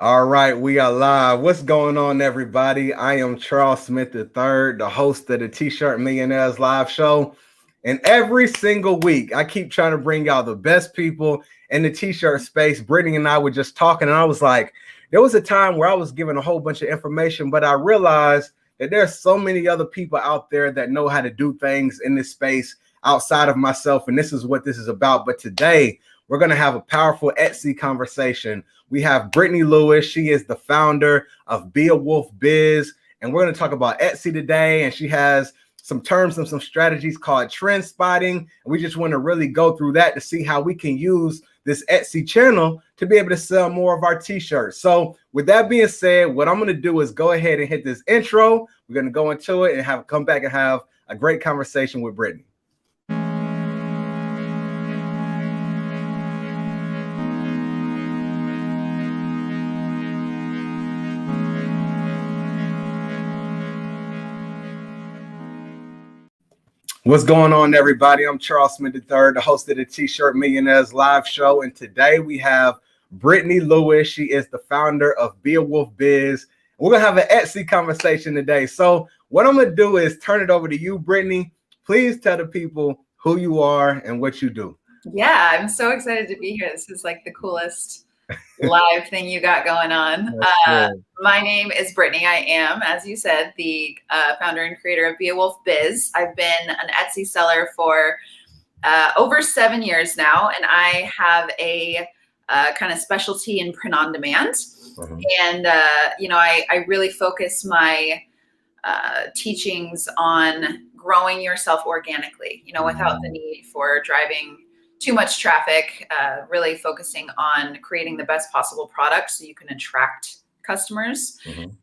All right, we are live. What's going on, everybody? I am Charles Smith III, the host of the T-Shirt Millionaires live show. And every single week, I keep trying to bring y'all the best people in the T-shirt space. Brittany and I were just talking, and I was like, there was a time where I was giving a whole bunch of information, but I realized that there's so many other people out there that know how to do things in this space outside of myself, and this is what this is about. But today, we're going to have a powerful Etsy conversation. We have Brittany Lewis. She is the founder of Be A Wolf Biz, and we're going to talk about Etsy today, and she has some terms and some strategies called trend spotting, and we just want to really go through that to see how we can use this Etsy channel to be able to sell more of our t-shirts. So with that being said, what I'm going to do is go ahead and hit this intro. We're going to go into it and come back and have a great conversation with Brittany. What's going on, everybody? I'm Charles Smith III, the host of the T-Shirt Millionaires live show. And today we have Brittany Lewis. She is the founder of Be A Wolf Biz. We're going to have an Etsy conversation today. So what I'm going to do is turn it over to you, Brittany. Please tell the people who you are and what you do. Yeah, I'm so excited to be here. This is like the coolest live thing you got going on. My name is Brittany. I am, as you said, the founder and creator of Be A Wolf Biz. I've been an Etsy seller for over 7 years now, and I have a kind of specialty in print on demand. And, I really focus my teachings on growing yourself organically, without the need for driving too much traffic, really focusing on creating the best possible product so you can attract customers.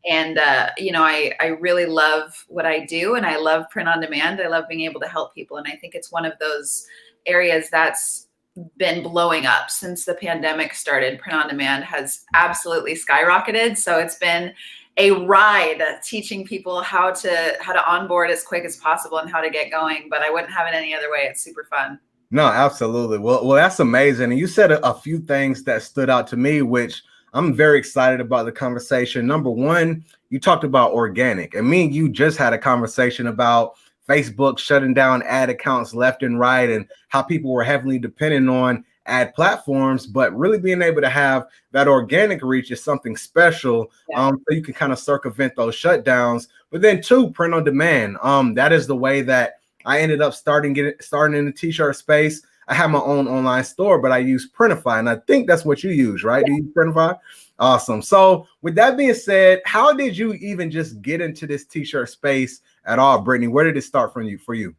And, I really love what I do, and I love print on demand. I love being able to help people. And I think it's one of those areas that's been blowing up since the pandemic started. Print on demand has absolutely skyrocketed. So it's been a ride teaching people how to onboard as quick as possible and how to get going. But I wouldn't have it any other way. It's super fun. No, absolutely. Well, that's amazing. And you said a few things that stood out to me, which I'm very excited about the conversation. Number one, you talked about organic, and me and you just had a conversation about Facebook shutting down ad accounts left and right and how people were heavily dependent on ad platforms, but really being able to have that organic reach is something special. So you can kind of circumvent those shutdowns. But then two, print on demand. That is the way that I ended up starting in the t-shirt space. I have my own online store, but I use Printify, and I think that's what you use, right? Do you use Printify? Awesome. So with that being said, how did you even just get into this t-shirt space at all, Brittany? Where did it start for you?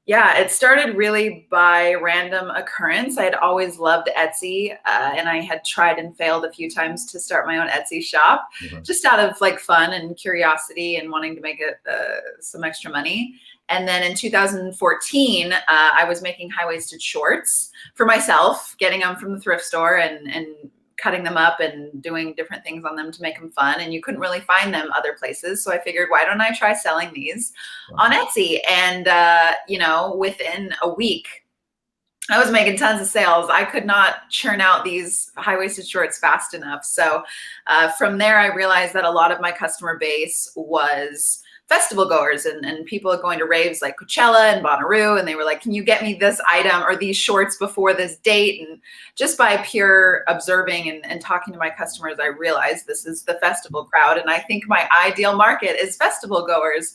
Yeah, it started really by random occurrence. I had always loved Etsy, and I had tried and failed a few times to start my own Etsy shop, just out of like fun and curiosity and wanting to make some extra money. And then in 2014, I was making high-waisted shorts for myself, getting them from the thrift store and cutting them up and doing different things on them to make them fun. And you couldn't really find them other places. So I figured, why don't I try selling these on Etsy? And, within a week, I was making tons of sales. I could not churn out these high-waisted shorts fast enough. So from there, I realized that a lot of my customer base was festival goers and people going to raves like Coachella and Bonnaroo. And they were like, can you get me this item or these shorts before this date? And just by pure observing and talking to my customers, I realized this is the festival crowd. And I think my ideal market is festival goers.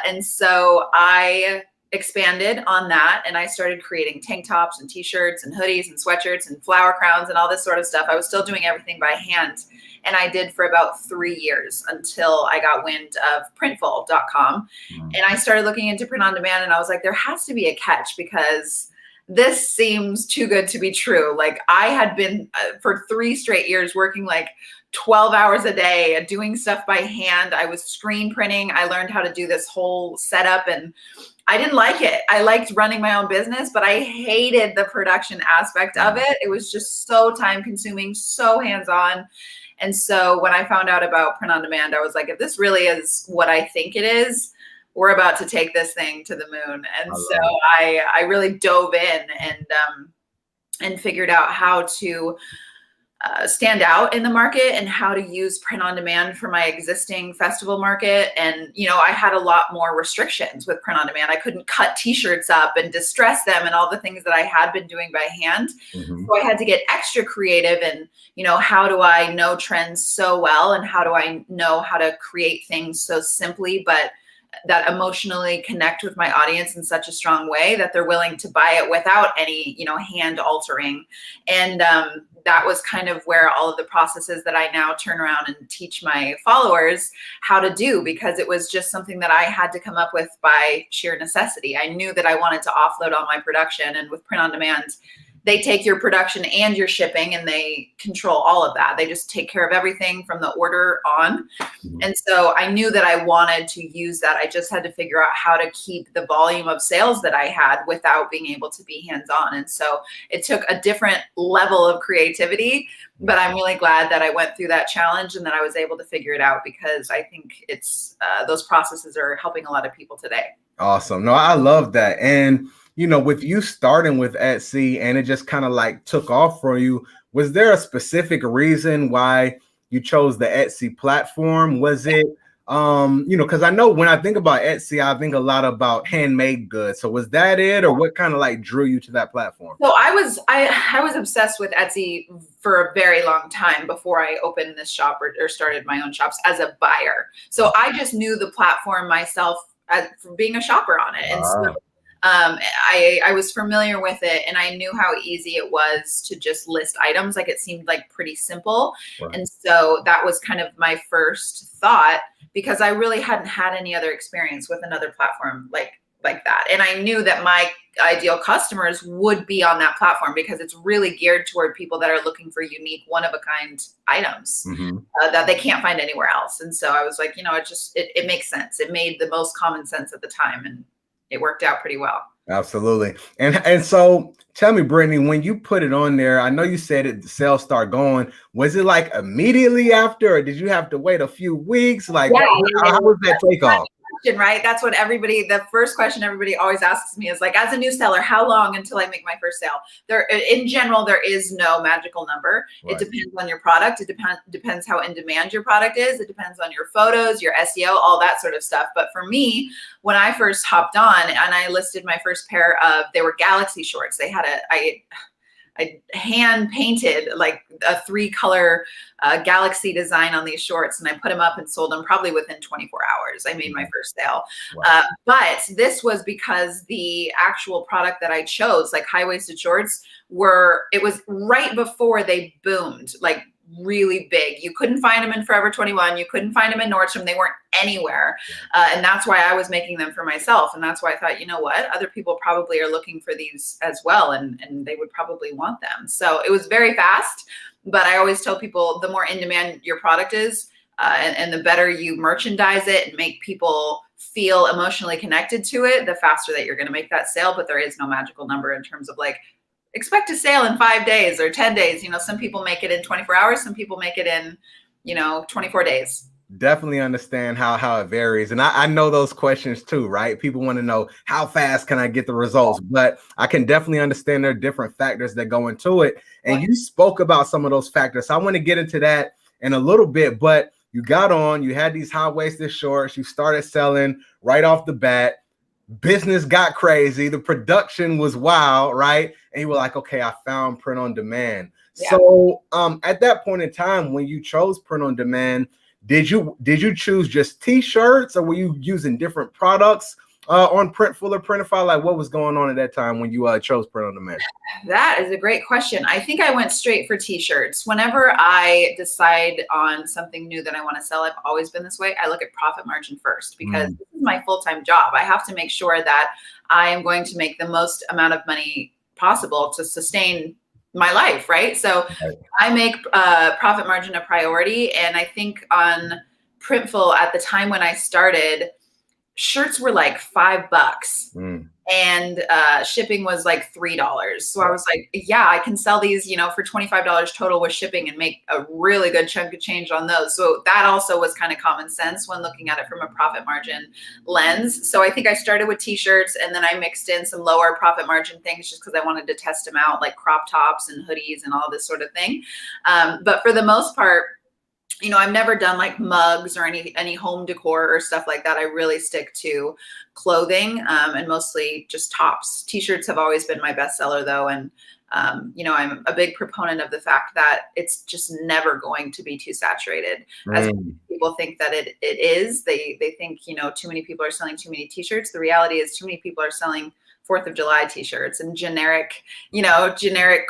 And so I expanded on that, and I started creating tank tops and t-shirts and hoodies and sweatshirts and flower crowns and all this sort of stuff. I was still doing everything by hand, and I did for about 3 years until I got wind of Printful.com. And I started looking into print on demand, and I was like, there has to be a catch, because this seems too good to be true. Like, I had been for 3 straight years working like 12 hours a day doing stuff by hand. I was screen printing. I learned how to do this whole setup, and I didn't like it. I liked running my own business, but I hated the production aspect of it. It was just so time consuming, so hands-on. And so when I found out about print on demand, I was like, if this really is what I think it is, we're about to take this thing to the moon. And so I really dove in and figured out how to stand out in the market and how to use print on demand for my existing festival market. And, I had a lot more restrictions with print on demand. I couldn't cut t-shirts up and distress them and all the things that I had been doing by hand. Mm-hmm. So I had to get extra creative and, how do I know trends so well? And how do I know how to create things so simply, but that emotionally connect with my audience in such a strong way that they're willing to buy it without any, hand altering. And that was kind of where all of the processes that I now turn around and teach my followers how to do, because it was just something that I had to come up with by sheer necessity. I knew that I wanted to offload all my production, and with print on demand, they take your production and your shipping and they control all of that. They just take care of everything from the order on. Mm-hmm. And so I knew that I wanted to use that. I just had to figure out how to keep the volume of sales that I had without being able to be hands-on. And so it took a different level of creativity, but I'm really glad that I went through that challenge and that I was able to figure it out, because I think it's those processes are helping a lot of people today. Awesome. No, I love that. And with you starting with Etsy and it just kind of like took off for you, was there a specific reason why you chose the Etsy platform? Was it, because I know when I think about Etsy, I think a lot about handmade goods. So was that it, or what kind of like drew you to that platform? So I was obsessed with Etsy for a very long time before I opened this shop or started my own shops as a buyer. So I just knew the platform myself from being a shopper on it. And so I was familiar with it, and I knew how easy it was to just list items. Like, it seemed like pretty simple. Right. And so that was kind of my first thought, because I really hadn't had any other experience with another platform like that. And I knew that my ideal customers would be on that platform, because it's really geared toward people that are looking for unique, one-of-a-kind items that they can't find anywhere else. And so I was like, it makes sense. It made the most common sense at the time, and it worked out pretty well. Absolutely. And so tell me, Brittany, when you put it on there, I know you said the sales start going. Was it like immediately after, or did you have to wait a few weeks? Like, how was that takeoff? Right? That's what the first question everybody always asks me is like, as a new seller, how long until I make my first sale? In general, there is no magical number. Right. It depends on your product. It depends how in demand your product is. It depends on your photos, your SEO, all that sort of stuff. But for me, when I first hopped on and I listed my first pair of, they were Galaxy shorts. They had I hand painted like a 3-color Galaxy design on these shorts, and I put them up and sold them probably within 24 hours. I made my first sale. Wow. But this was because the actual product that I chose, like high-waisted shorts, it was right before they boomed, like really big. You couldn't find them in Forever 21. You couldn't find them in Nordstrom. They weren't anywhere. And that's why I was making them for myself. And that's why I thought, you know what, other people probably are looking for these as well. And they would probably want them. So it was very fast, but I always tell people, the more in demand your product is, and the better you merchandise it and make people feel emotionally connected to it, the faster that you're going to make that sale. But there is no magical number in terms of like, expect a sale in 5 days or 10 days. Some people make it in 24 hours. Some people make it in, 24 days. Definitely understand how it varies. And I know those questions too, right? People want to know, how fast can I get the results? But I can definitely understand there are different factors that go into it. And you spoke about some of those factors. So I want to get into that in a little bit, but you got on, you had these high-waisted shorts, you started selling right off the bat. Business got crazy. The production was wild, right? And you were like, okay, I found print on demand. Yeah. So at that point in time, when you chose print on demand, did you choose just t-shirts, or were you using different products on Printful or Printify? Like, what was going on at that time when you chose print on demand? That is a great question. I think I went straight for t-shirts. Whenever I decide on something new that I want to sell, I've always been this way. I look at profit margin first, because this is my full-time job. I have to make sure that I am going to make the most amount of money possible to sustain my life, right? So I make profit margin a priority. And I think on Printful at the time when I started, shirts were like $5. Mm. And shipping was like $3. So I was like, yeah, I can sell these, for $25 total with shipping and make a really good chunk of change on those. So that also was kind of common sense when looking at it from a profit margin lens. So I think I started with t-shirts, and then I mixed in some lower profit margin things just because I wanted to test them out, like crop tops and hoodies and all this sort of thing. But for the most part, I've never done like mugs or any home decor or stuff like that. I really stick to clothing, and mostly just tops. T-shirts have always been my bestseller though. And, I'm a big proponent of the fact that it's just never going to be too saturated. As people think that it is, they think, too many people are selling too many t-shirts. The reality is too many people are selling 4th of July t-shirts and generic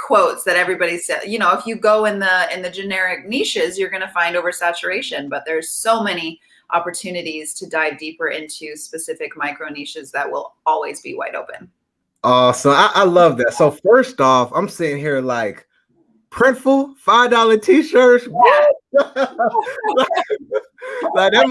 quotes that everybody said. If you go in the generic niches, you're going to find oversaturation, but there's so many opportunities to dive deeper into specific micro niches that will always be wide open. So I love that. So first off, I'm sitting here like, printful $5 t-shirts. What? Like that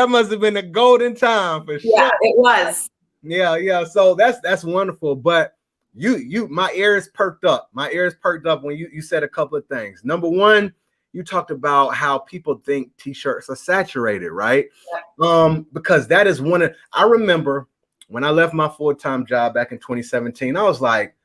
must have been a golden time for sure. Yeah, it was. Yeah. So that's wonderful. But my ears perked up. My ears perked up when you said a couple of things. Number one, you talked about how people think t-shirts are saturated, right? Yeah. Because that is I remember when I left my full-time job back in 2017, I was like,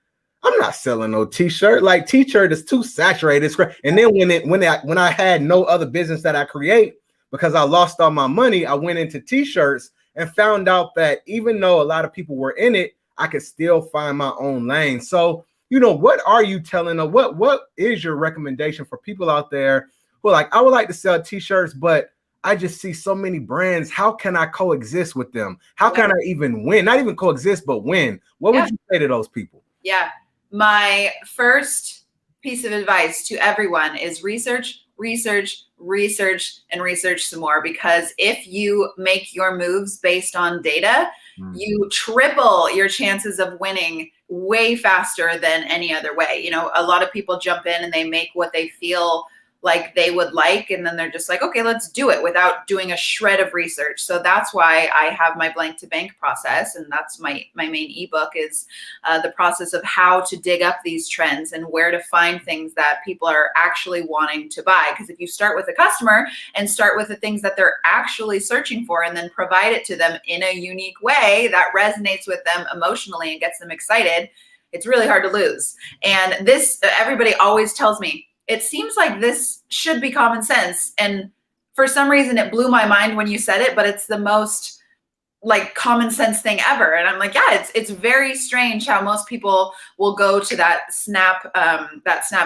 I'm not selling no t-shirt. Like t-shirt is too saturated. And then when I had no other business that I create, because I lost all my money, I went into t-shirts and found out that even though a lot of people were in it, I could still find my own lane. So, what are you telling them? What is your recommendation for people out there who are like, I would like to sell t-shirts, but I just see so many brands. How can I coexist with them? How can I even win? Not even coexist, but win. What would you say to those people? Yeah. My first piece of advice to everyone is research, and research some more, because if you make your moves based on data, you triple your chances of winning way faster than any other way. A lot of people jump in and they make what they feel like they would like, and then they're just like, okay, let's do it, without doing a shred of research. So that's why I have my blank to bank process, and that's my main ebook is the process of how to dig up these trends and where to find things that people are actually wanting to buy. Because if you start with a customer and start with the things that they're actually searching for, and then provide it to them in a unique way that resonates with them emotionally and gets them excited, it's really hard to lose. And this, everybody always tells me, it seems like this should be common sense. And for some reason, it blew my mind when you said it, but it's the most like common sense thing ever. And I'm like, yeah, it's very strange how most people will go to that snap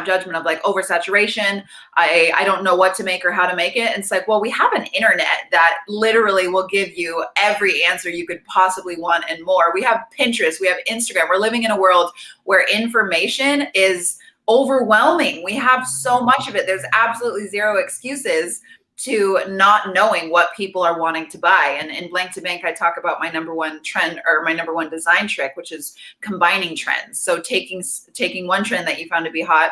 judgment of like oversaturation. I don't know what to make or how to make it. And it's like, well, we have an internet that literally will give you every answer you could possibly want and more. We have Pinterest, we have Instagram. We're living in a world where information is overwhelming. We have so much of it. There's absolutely zero excuses to not knowing what people are wanting to buy. And in Blank to Bank, I talk about my number one trend, or my number one design trick, which is combining trends. So taking one trend that you found to be hot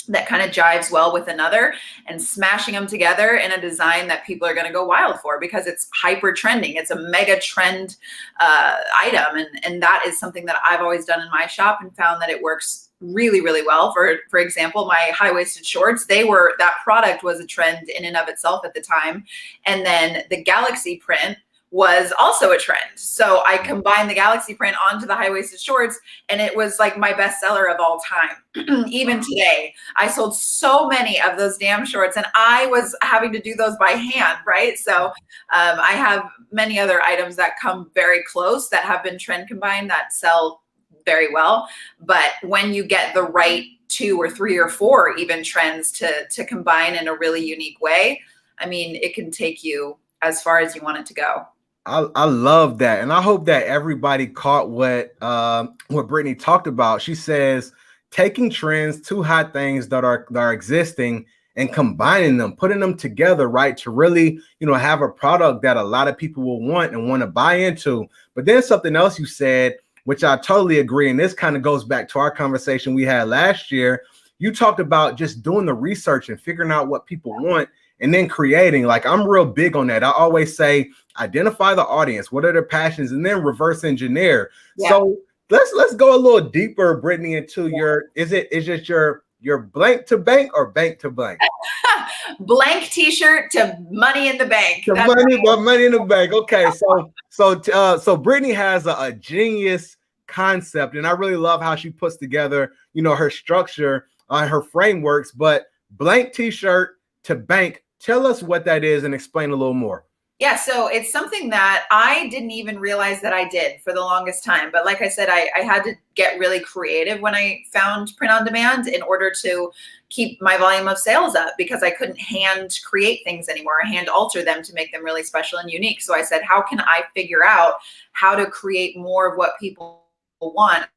that kind of jives well with another and smashing them together in a design that people are going to go wild for, because it's hyper trending. It's a mega trend item. And that is something that I've always done in my shop and found that it works really, really well. For example, my high-waisted shorts, that product was a trend in and of itself at the time. And then the galaxy print was also a trend. So I combined the galaxy print onto the high-waisted shorts, and it was like my bestseller of all time. Even today, I sold so many of those damn shorts, and I was having to do those by hand, right? So I have many other items that come very close that have been trend combined that sell very well. But when you get the right 2 or 3 or 4 even trends to combine in a really unique way, I mean, it can take you as far as you want it to go. I love that. And I hope that everybody caught what Brittany talked about. She says, taking trends, 2 hot things that are existing and combining them, putting them together, right, to really, have a product that a lot of people will want and want to buy into. But then something else you said, which I totally agree. And this kind of goes back to our conversation we had last year. You talked about just doing the research and figuring out what people want and then creating. Like, I'm real big on that. I always say, identify the audience. What are their passions? And then reverse engineer. Yeah. So let's go a little deeper, Brittany, into is just your blank to bank or bank to blank? Blank t-shirt to money in the bank. Money in the bank. Okay. So Brittany has a genius concept, and I really love how she puts together, her structure, her frameworks. But blank t-shirt to bank, tell us what that is and explain a little more. Yeah, so it's something that I didn't even realize that I did for the longest time. But like I said, I had to get really creative when I found print on demand in order to keep my volume of sales up, because I couldn't hand create things anymore, hand alter them to make them really special and unique. So I said, how can I figure out how to create more of what people want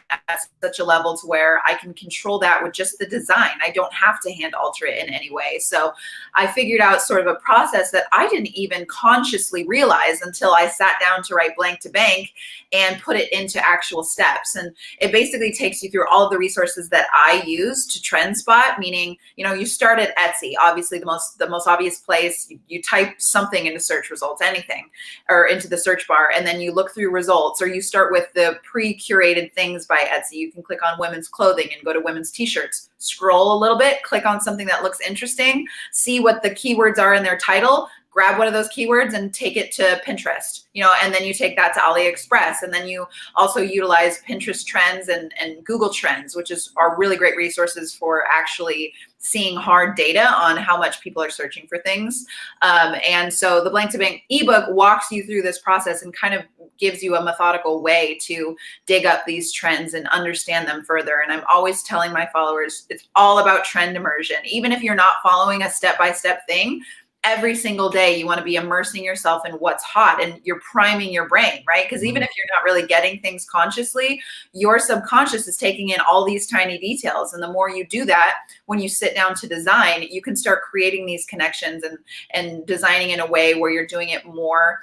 at such a level to where I can control that with just the design. I don't have to hand alter it in any way. So I figured out sort of a process that I didn't even consciously realize until I sat down to write blank to bank and put it into actual steps. And it basically takes you through all of the resources that I use to trend spot, meaning, you start at Etsy, obviously the most obvious place. You type something into search results, anything, or into the search bar, and then you look through results, or you start with the pre-curated things by Etsy. You can click on women's clothing and go to women's t-shirts, scroll a little bit, click on something that looks interesting, see what the keywords are in their title, grab one of those keywords and take it to Pinterest, and then you take that to AliExpress. And then you also utilize Pinterest trends and Google Trends, which are really great resources for actually seeing hard data on how much people are searching for things. And so the Blank to Bank ebook walks you through this process and kind of gives you a methodical way to dig up these trends and understand them further. And I'm always telling my followers, it's all about trend immersion. Even if you're not following a step-by-step thing, every single day you want to be immersing yourself in what's hot, and you're priming your brain, right? Because even if you're not really getting things consciously, your subconscious is taking in all these tiny details. And the more you do that, when you sit down to design, you can start creating these connections and designing in a way where you're doing it more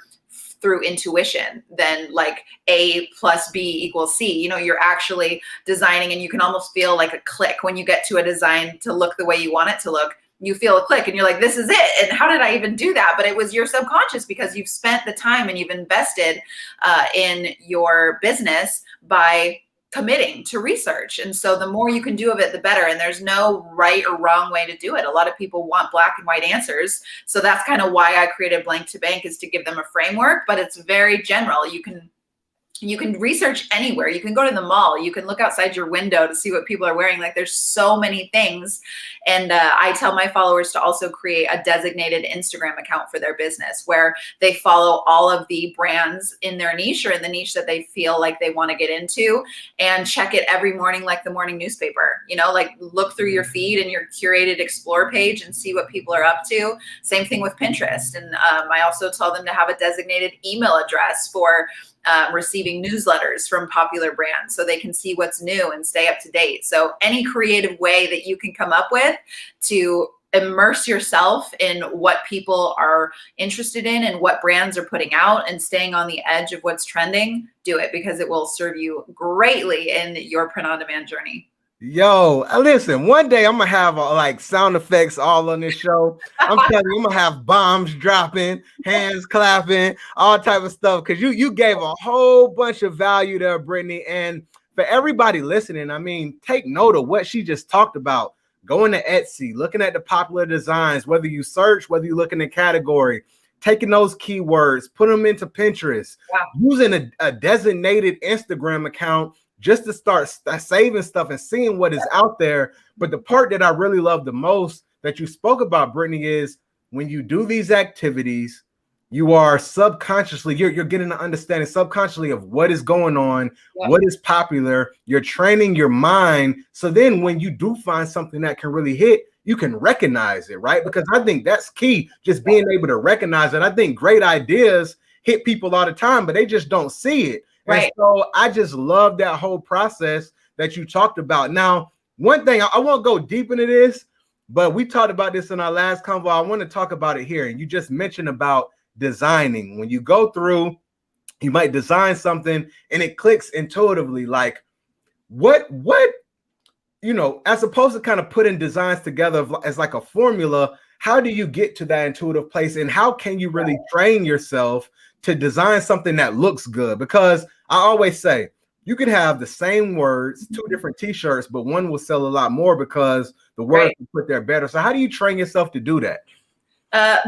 through intuition than like A plus B equals C. You're actually designing, and you can almost feel like a click when you get to a design to look the way you want it to look. You feel a click and you're like, this is it. And how did I even do that? But it was your subconscious, because you've spent the time and you've invested in your business by committing to research. And so the more you can do of it, the better. And there's no right or wrong way to do it. A lot of people want black and white answers. So that's kind of why I created Blank to Bank, is to give them a framework, but it's very general. You can research anywhere. You can go to the mall. You can look outside your window to see what people are wearing. Like, there's so many things. And I tell my followers to also create a designated Instagram account for their business, where they follow all of the brands in their niche, or in the niche that they feel like they want to get into, and check it every morning, like the morning newspaper. Like, look through your feed and your curated explore page and see what people are up to. Same thing with Pinterest. And I also tell them to have a designated email address for receiving newsletters from popular brands, so they can see what's new and stay up to date. So any creative way that you can come up with to immerse yourself in what people are interested in and what brands are putting out, and staying on the edge of what's trending, do it, because it will serve you greatly in your print on demand journey. Yo, listen, one day I'm gonna have like sound effects all on this show. I'm telling you, I'm gonna have bombs dropping, hands clapping, all type of stuff, because you gave a whole bunch of value there, Brittany. And for everybody listening, I mean, take note of what she just talked about. Going to Etsy, looking at the popular designs, whether you search, whether you look in the category, taking those keywords, put them into Pinterest, using a designated Instagram account just to start saving stuff and seeing what is out there. But the part that I really love the most that you spoke about, Brittany, is when you do these activities, you are subconsciously, you're getting an understanding subconsciously of what is going on, what is popular. You're training your mind. So then when you do find something that can really hit, you can recognize it, right? Because I think that's key, just being able to recognize it. I think great ideas hit people all the time, but they just don't see it. Right. And so I just love that whole process that you talked about. Now, one thing, I won't go deep into this, but we talked about this in our last convo. I want to talk about it here. And you just mentioned about designing. When you go through, you might design something and it clicks intuitively. Like what, as opposed to kind of putting designs together as like a formula, how do you get to that intuitive place, and how can you really train yourself to design something that looks good? Because I always say you could have the same words, two different t-shirts, but one will sell a lot more because the words are put there better. So how do you train yourself to do that?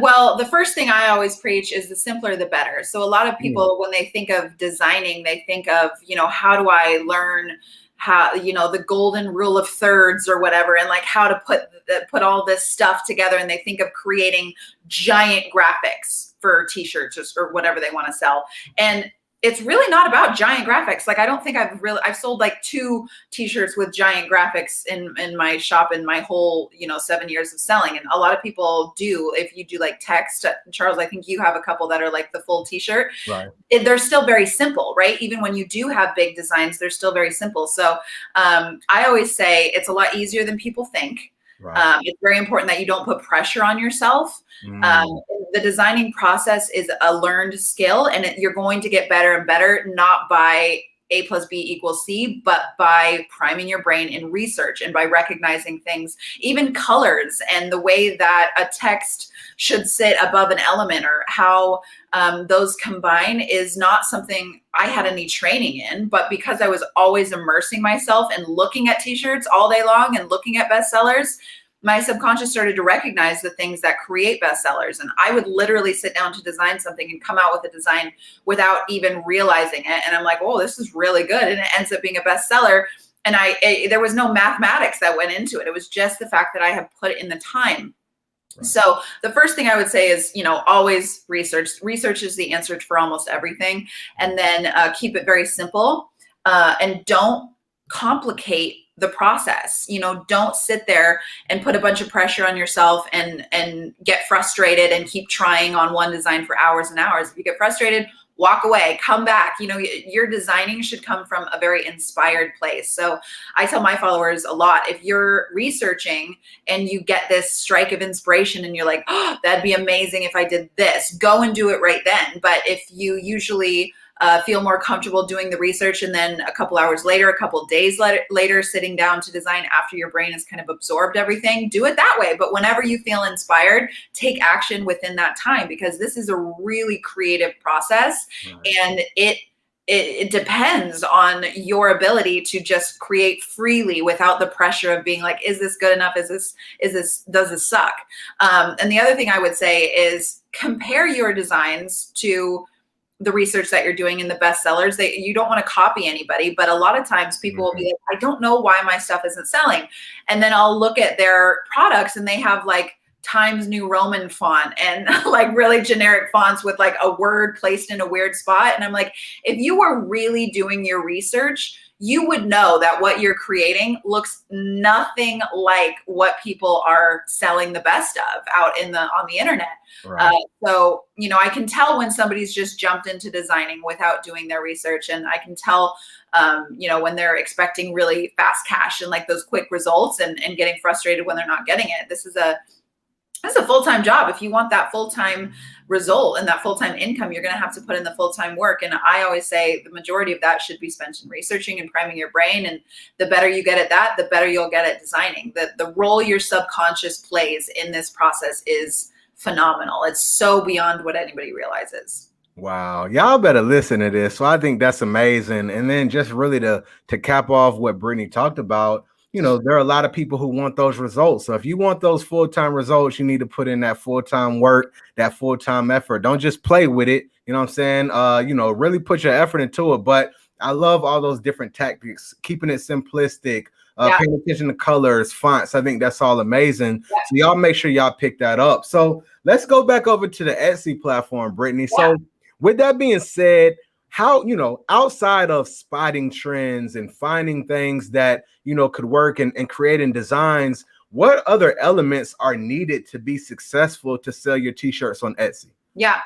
Well, the first thing I always preach is the simpler, the better. So a lot of people, when they think of designing, they think of, how do I learn how, the golden rule of thirds or whatever, and like how to put all this stuff together. And they think of creating giant graphics for t-shirts or whatever they want to sell. And it's really not about giant graphics. Like, I don't think I've sold like 2 t-shirts with giant graphics in my shop in my whole, 7 years of selling. And a lot of people do. If you do like text, Charles, I think you have a couple that are like the full t-shirt. Right. They're still very simple, right? Even when you do have big designs, they're still very simple. So I always say it's a lot easier than people think. Right. It's very important that you don't put pressure on yourself. The designing process is a learned skill, and you're going to get better and better, not by A plus B equals C, but by priming your brain in research and by recognizing things, even colors and the way that a text should sit above an element, or how those combine, is not something I had any training in. But because I was always immersing myself and looking at t-shirts all day long and looking at bestsellers, my subconscious started to recognize the things that create bestsellers. And I would literally sit down to design something and come out with a design without even realizing it. And I'm like, oh, this is really good. And it ends up being a bestseller. And there was no mathematics that went into it. It was just the fact that I have put in the time. Right. So the first thing I would say is, always research. Research is the answer for almost everything. And then keep it very simple, and don't complicate the process. Don't sit there and put a bunch of pressure on yourself and get frustrated and keep trying on one design for hours and hours. If you get frustrated, walk away, come back. Your designing should come from a very inspired place. So I tell my followers a lot, if you're researching and you get this strike of inspiration and you're like, oh, that'd be amazing if I did this, go and do it right then. But if you usually feel more comfortable doing the research, and then a couple hours later, a couple days later, sitting down to design after your brain has kind of absorbed everything, do it that way. But whenever you feel inspired, take action within that time, because this is a really creative process. Right. And it depends on your ability to just create freely without the pressure of being like, is this good enough? Does this suck? And the other thing I would say is compare your designs to the research that you're doing in the bestsellers. You don't want to copy anybody, but a lot of times people will be like, I don't know why my stuff isn't selling. And then I'll look at their products and they have like Times New Roman font and like really generic fonts with like a word placed in a weird spot. And I'm like, if you were really doing your research, you would know that what you're creating looks nothing like what people are selling the best of out on the internet. Right. So, I can tell when somebody's just jumped into designing without doing their research. And I can tell, when they're expecting really fast cash and like those quick results and getting frustrated when they're not getting it. This is a full-time job. If you want that full-time result and that full-time income, you're going to have to put in the full-time work. And I always say the majority of that should be spent in researching and priming your brain. And the better you get at that, the better you'll get at designing. The role your subconscious plays in this process is phenomenal. It's so beyond what anybody realizes. Wow. Y'all better listen to this. So I think that's amazing. And then just really to cap off what Brittany talked about, there are a lot of people who want those results. So if you want those full-time results, you need to put in that full-time work, that full-time effort. Don't just play with it. You know what I'm saying? Really put your effort into it. But I love all those different tactics, keeping it simplistic, paying attention to colors, fonts. I think that's all amazing. Yeah. So y'all make sure y'all pick that up. So let's go back over to the Etsy platform, Brittany. Yeah. So with that being said, how, outside of spotting trends and finding things that, could work and creating designs, what other elements are needed to be successful to sell your t-shirts on Etsy? Yeah.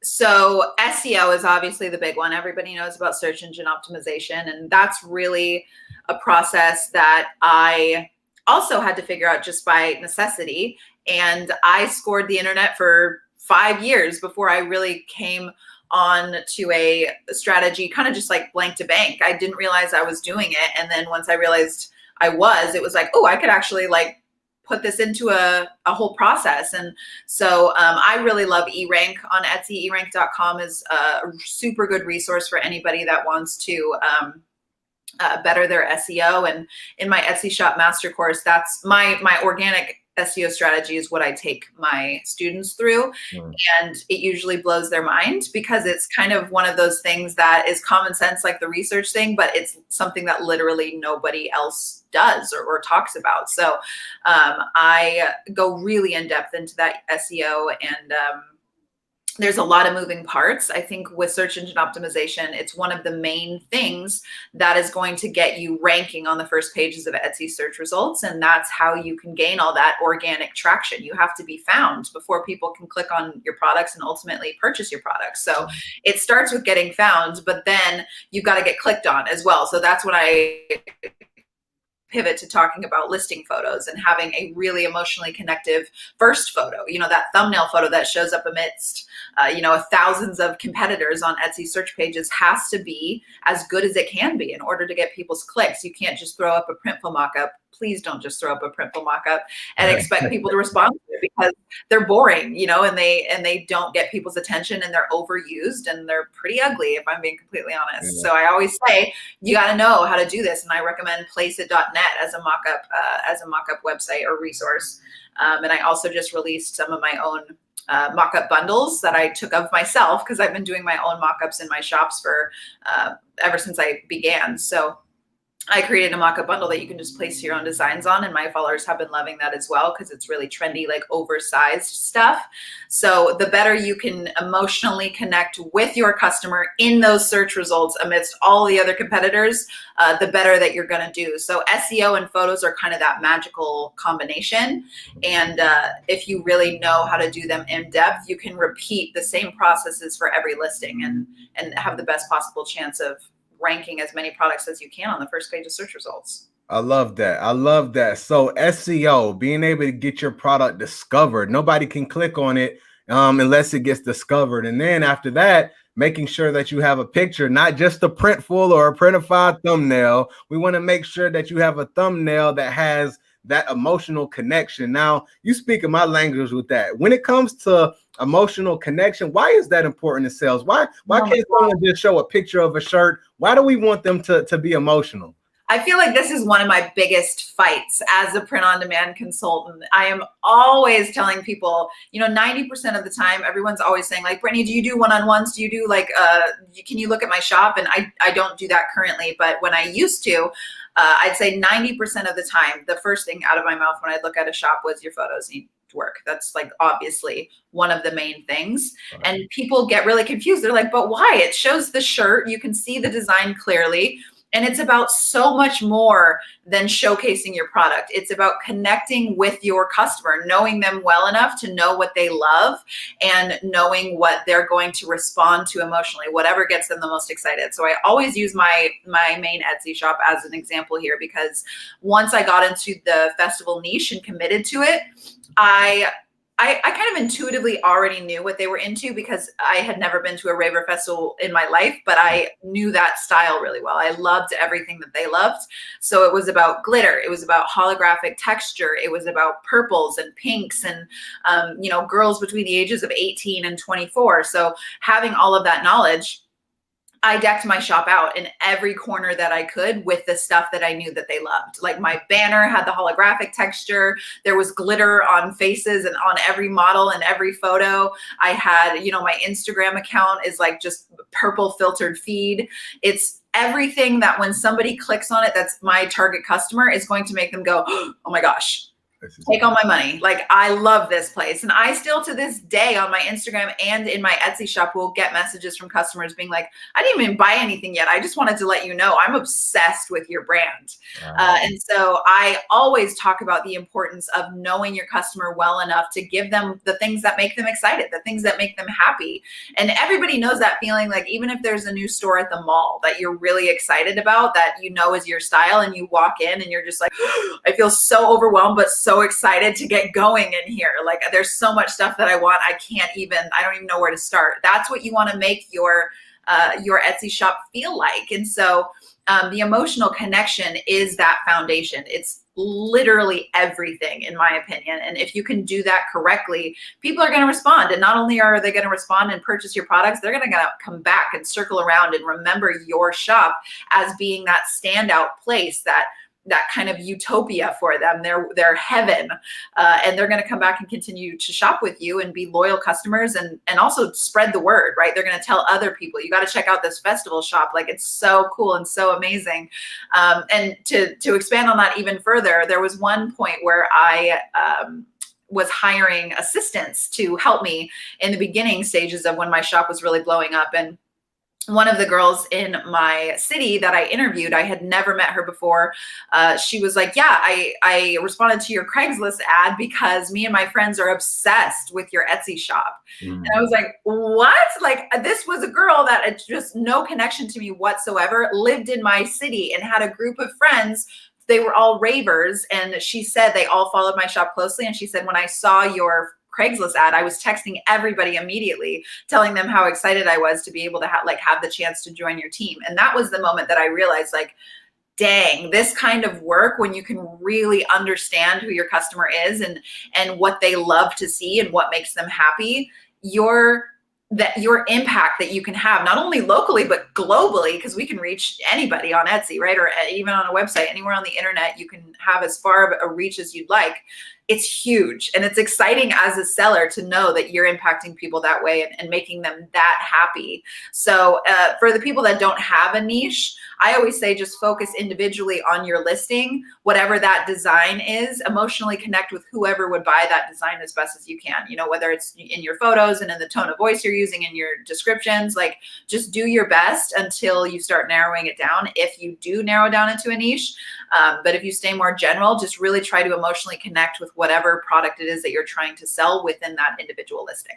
So SEO is obviously the big one. Everybody knows about search engine optimization. And that's really a process that I also had to figure out just by necessity. And I scored the internet for 5 years before I really came on to a strategy, kind of just like blank to bank. I didn't realize I was doing it. And then once I realized it was like, oh, I could actually like put this into a whole process. And so I really love eRank on Etsy. eRank.com is a super good resource for anybody that wants to better their SEO. And in my Etsy shop master course, that's my organic SEO strategy is what I take my students through. And it usually blows their mind because it's kind of one of those things that is common sense, like the research thing, but it's something that literally nobody else does or talks about. So I go really in depth into that SEO, and there's a lot of moving parts. I think with search engine optimization, it's one of the main things that is going to get you ranking on the first pages of Etsy search results. And that's how you can gain all that organic traction. You have to be found before people can click on your products and ultimately purchase your products. So it starts with getting found, but then you've got to get clicked on as well. So that's when I pivot to talking about listing photos and having a really emotionally connective first photo, that thumbnail photo that shows up amidst, thousands of competitors on Etsy search pages has to be as good as it can be in order to get people's clicks. You can't just throw up a printful mockup. Please don't just throw up a printful mockup and expect people to respond to it, because they're boring, and they don't get people's attention, and they're overused, and they're pretty ugly, if I'm being completely honest. So I always say you got to know how to do this, and I recommend placeit.net as a mock-up website or resource. And I also just released some of my own mock-up bundles that I took of myself, because I've been doing my own mock-ups in my shops for ever since I began. So I created a mock-up bundle that you can just place your own designs on, and my followers have been loving that as well, because it's really trendy, like oversized stuff. So the better you can emotionally connect with your customer in those search results amidst all the other competitors, the better that you're going to do. So SEO and photos are kind of that magical combination. And if you really know how to do them in depth, you can repeat the same processes for every listing and have the best possible chance of ranking as many products as you can on the first page of search results. I love that. So SEO, being able to get your product discovered. Nobody can click on it unless it gets discovered. And then after that, making sure that you have a picture, not just a printful or a printified thumbnail. We want to make sure that you have a thumbnail that has that emotional connection. Now, you speak in my language with that. When it comes to emotional connection, why is that important in sales? Why can't someone just show a picture of a shirt? Why do we want them to be emotional? I feel like this is one of my biggest fights as a print-on-demand consultant. I am always telling people, 90% of the time, everyone's always saying, like, Brittany, do you do one-on-ones? Do you do can you look at my shop? And I don't do that currently, but when I used to, I'd say 90% of the time, the first thing out of my mouth when I look at a shop was, your photos need work. That's like obviously one of the main things. And people get really confused. They're like, but why? It shows the shirt. You can see the design clearly. And it's about so much more than showcasing your product. It's about connecting with your customer, knowing them well enough to know what they love and knowing what they're going to respond to emotionally, whatever gets them the most excited. So I always use my main Etsy shop as an example here, because once I got into the festival niche and committed to it, I kind of intuitively already knew what they were into, because I had never been to a raver festival in my life, but I knew that style really well. I loved everything that they loved. So it was about glitter. It was about holographic texture. It was about purples and pinks and, girls between the ages of 18 and 24. So having all of that knowledge, I decked my shop out in every corner that I could with the stuff that I knew that they loved. Like my banner had the holographic texture. There was glitter on faces and on every model and every photo. I had, my Instagram account is like just purple filtered feed. It's everything that when somebody clicks on it, that's my target customer, is going to make them go, oh my gosh, take all my money. Like, I love this place. And I still to this day on my Instagram and in my Etsy shop will get messages from customers being like, I didn't even buy anything yet. I just wanted to let you know I'm obsessed with your brand. And so I always talk about the importance of knowing your customer well enough to give them the things that make them excited, the things that make them happy. And everybody knows that feeling, like even if there's a new store at the mall that you're really excited about, that is your style, and you walk in and you're just like, I feel so overwhelmed, but so excited to get going in here. Like, there's so much stuff that I want. I don't even know where to start. That's what you want to make your Etsy shop feel like. And so the emotional connection is that foundation. It's literally everything, in my opinion. And if you can do that correctly, people are going to respond. And not only are they going to respond and purchase your products, they're going to come back and circle around and remember your shop as being that standout place, that kind of utopia for them, their heaven. And they're going to come back and continue to shop with you and be loyal customers, and also spread the word, right? They're going to tell other people, you got to check out this festival shop. Like, it's so cool and so amazing. And to expand on that even further, there was one point where I was hiring assistants to help me in the beginning stages of when my shop was really blowing up. And one of the girls in my city that I interviewed, I had never met her before. She was like, yeah, I responded to your Craigslist ad because me and my friends are obsessed with your Etsy shop. And I was like, what? Like, this was a girl that had just no connection to me whatsoever, lived in my city and had a group of friends. They were all ravers. And she said they all followed my shop closely. And she said, when I saw your Craigslist ad, I was texting everybody immediately, telling them how excited I was to be able to have the chance to join your team. And that was the moment that I realized, like, dang, this kind of work, when you can really understand who your customer is and what they love to see and what makes them happy, your impact that you can have, not only locally, but globally, because we can reach anybody on Etsy, right? Or even on a website, anywhere on the internet, you can have as far of a reach as you'd like. It's huge. And it's exciting as a seller to know that you're impacting people that way and making them that happy. So for the people that don't have a niche, I always say just focus individually on your listing, whatever that design is, emotionally connect with whoever would buy that design as best as you can. You know, whether it's in your photos and in the tone of voice you're using in your descriptions, like, just do your best until you start narrowing it down. If you do narrow down into a niche, but if you stay more general, just really try to emotionally connect with whatever product it is that you're trying to sell within that individual listing.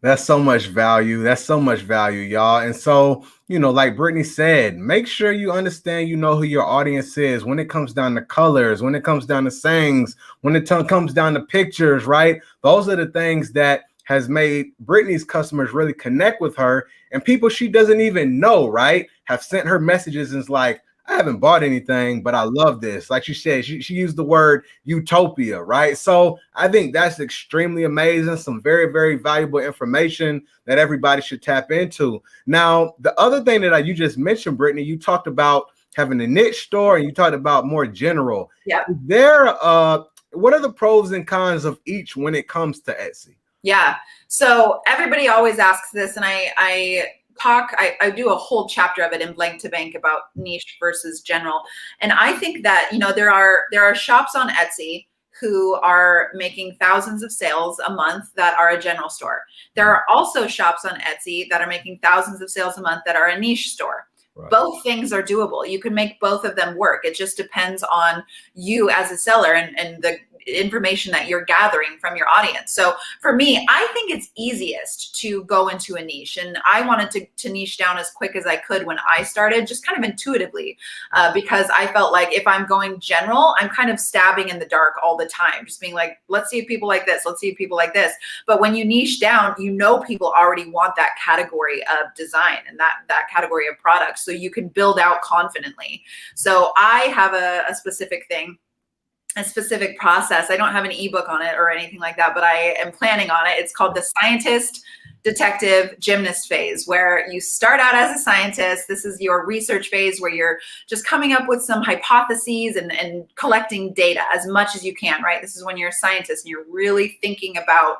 That's so much value. That's so much value, y'all. And so, you know, like Brittany said, make sure you understand, you know, who your audience is when it comes down to colors, when it comes down to sayings, when it comes down to pictures, right? Those are the things that has made Brittany's customers really connect with her, and people she doesn't even know, right, have sent her messages and it's like, I haven't bought anything, but I love this. Like she said, she used the word utopia, right? So I think that's extremely amazing. Some very, very valuable information that everybody should tap into. Now, the other thing that you just mentioned, Brittany, you talked about having a niche store and you talked about more general. Yeah. What are the pros and cons of each when it comes to Etsy? Yeah. So everybody always asks this, and I do a whole chapter of it in Blank to Bank about niche versus general. And I think that, you know, there are shops on Etsy who are making thousands of sales a month that are a general store. There are also shops on Etsy that are making thousands of sales a month that are a niche store. Right. Both things are doable. You can make both of them work. It just depends on you as a seller and the information that you're gathering from your audience. So for me, I think it's easiest to go into a niche, and I wanted to niche down as quick as I could when I started, just kind of intuitively, because I felt like if I'm going general, I'm kind of stabbing in the dark all the time, just being like, let's see if people like this, let's see if people like this. But when you niche down, you know, people already want that category of design and that category of products, so you can build out confidently. So I have a specific thing, a specific process. I don't have an ebook on it or anything like that, but I am planning on it. It's called the scientist, detective, gymnast phase, where you start out as a scientist. This is your research phase where you're just coming up with some hypotheses and collecting data as much as you can, right? This is when you're a scientist and you're really thinking about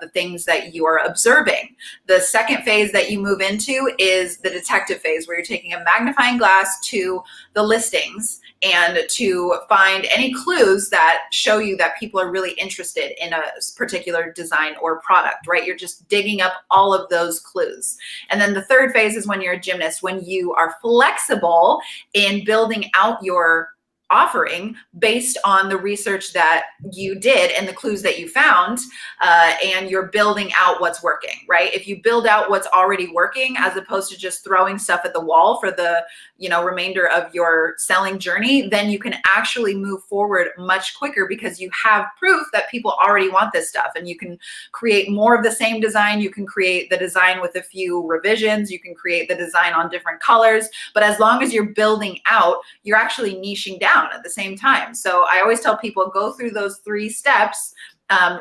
the things that you are observing. The second phase that you move into is the detective phase, where you're taking a magnifying glass to the listings and to find any clues that show you that people are really interested in a particular design or product, right? You're just digging up all of those clues. And then the third phase is when you're a gymnast, when you are flexible in building out your offering based on the research that you did and the clues that you found, and you're building out what's working, right? If you build out what's already working, as opposed to just throwing stuff at the wall for the, you know, remainder of your selling journey, then you can actually move forward much quicker because you have proof that people already want this stuff, and you can create more of the same design. You can create the design with a few revisions. You can create the design on different colors, but as long as you're building out, you're actually niching down. down at the same time. So I always tell people, go through those 3 steps,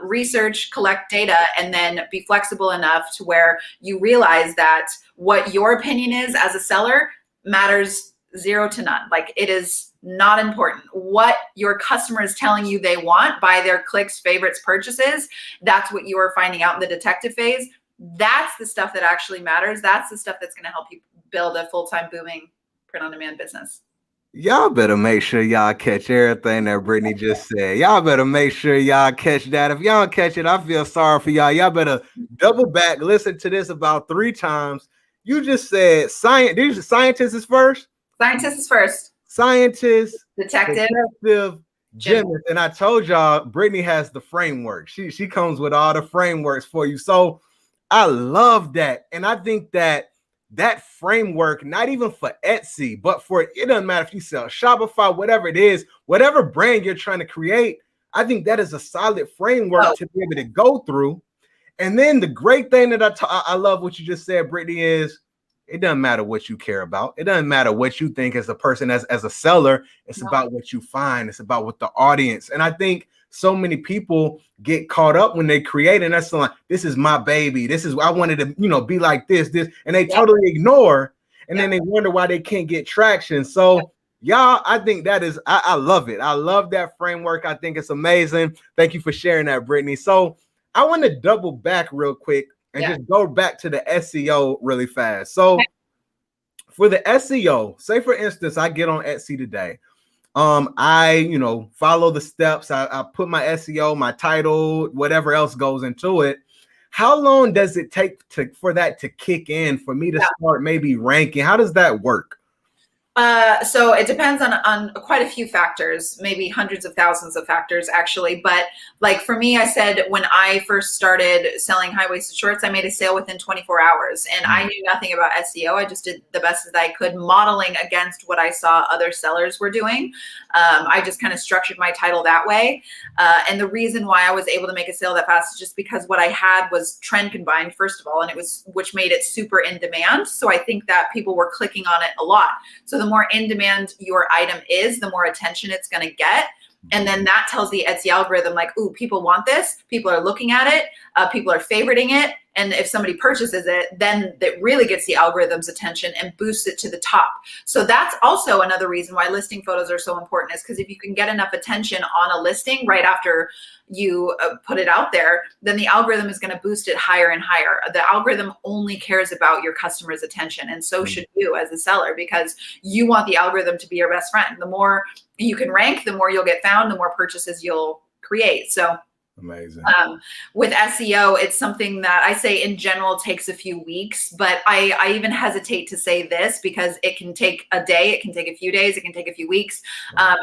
research, collect data, and then be flexible enough to where you realize that what your opinion is as a seller matters 0 to none. Like, it is not important. What your customer is telling you they want by their clicks, favorites, purchases, that's what you are finding out in the detective phase. That's the stuff that actually matters. That's the stuff that's going to help you build a full-time booming print-on-demand business. Y'all better make sure y'all catch everything that Brittany just said. Y'all better make sure y'all catch that. If y'all don't catch it, I feel sorry for y'all. Y'all better double back, listen to this about 3 times. You just said scientist is first? Scientist is first. Scientist, detective, gymnast. And I told y'all, Brittany has the framework. She comes with all the frameworks for you. So I love that. And I think that framework, not even for Etsy, but for, it doesn't matter if you sell Shopify, whatever it is, whatever brand you're trying to create, I think that is a solid framework to be able to go through. And then the great thing that I love what you just said, Brittany, is it doesn't matter what you care about. It doesn't matter what you think as a person, as a seller. It's about what you find. It's about what the audience. And I think so many people get caught up when they create, and that's like, this is my baby. This is, I wanted to, be like this, and they totally ignore, and then they wonder why they can't get traction. So y'all, I think that is, I love it. I love that framework. I think it's amazing. Thank you for sharing that, Brittany. So I want to double back real quick and just go back to the SEO really fast. So for the SEO, say for instance, I get on Etsy today. I, follow the steps. I put my SEO, my title, whatever else goes into it. How long does it take for that to kick in, for me to start maybe ranking? How does that work? So it depends on quite a few factors, maybe hundreds of thousands of factors actually. But like for me, I said when I first started selling high-waisted shorts, I made a sale within 24 hours and I knew nothing about SEO. I just did the best that I could, modeling against what I saw other sellers were doing. I just kind of structured my title that way. And the reason why I was able to make a sale that fast is just because what I had was trend combined, first of all, and which made it super in demand. So I think that people were clicking on it a lot. So the more in demand your item is, the more attention it's going to get. And then that tells the Etsy algorithm like, ooh, people want this. People are looking at it. People are favoriting it. And if somebody purchases it, then that really gets the algorithm's attention and boosts it to the top. So that's also another reason why listing photos are so important, is because if you can get enough attention on a listing right after you put it out there, then the algorithm is going to boost it higher and higher. The algorithm only cares about your customer's attention. And so should you as a seller, because you want the algorithm to be your best friend. The more you can rank, the more you'll get found, the more purchases you'll create. So amazing. With SEO, it's something that I say in general takes a few weeks, but I even hesitate to say this because it can take a day, it can take a few days, it can take a few weeks,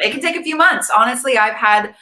it can take a few months. Honestly, I've had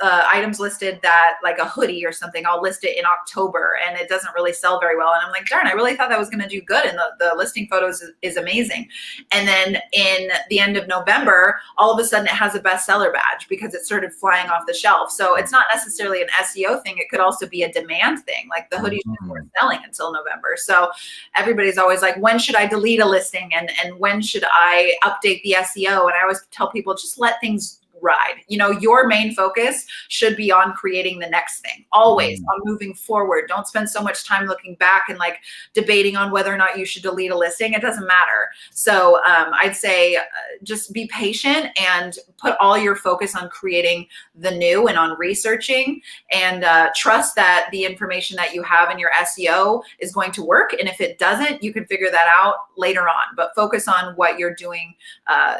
items listed that, like a hoodie or something, I'll list it in October and it doesn't really sell very well. And I'm like, darn, I really thought that was going to do good. And the listing photos is amazing. And then in the end of November, all of a sudden it has a bestseller badge because it started flying off the shelf. So it's not necessarily an SEO thing. It could also be a demand thing. Like the hoodies weren't selling until November. So everybody's always like, when should I delete a listing? And when should I update the SEO? And I always tell people, just let things ride. Your main focus should be on creating the next thing, always on moving forward. Don't spend so much time looking back and like debating on whether or not you should delete a listing. It doesn't matter. So I'd say just be patient and put all your focus on creating the new and on researching, and trust that the information that you have in your SEO is going to work. And if it doesn't, you can figure that out later on, but focus on what you're doing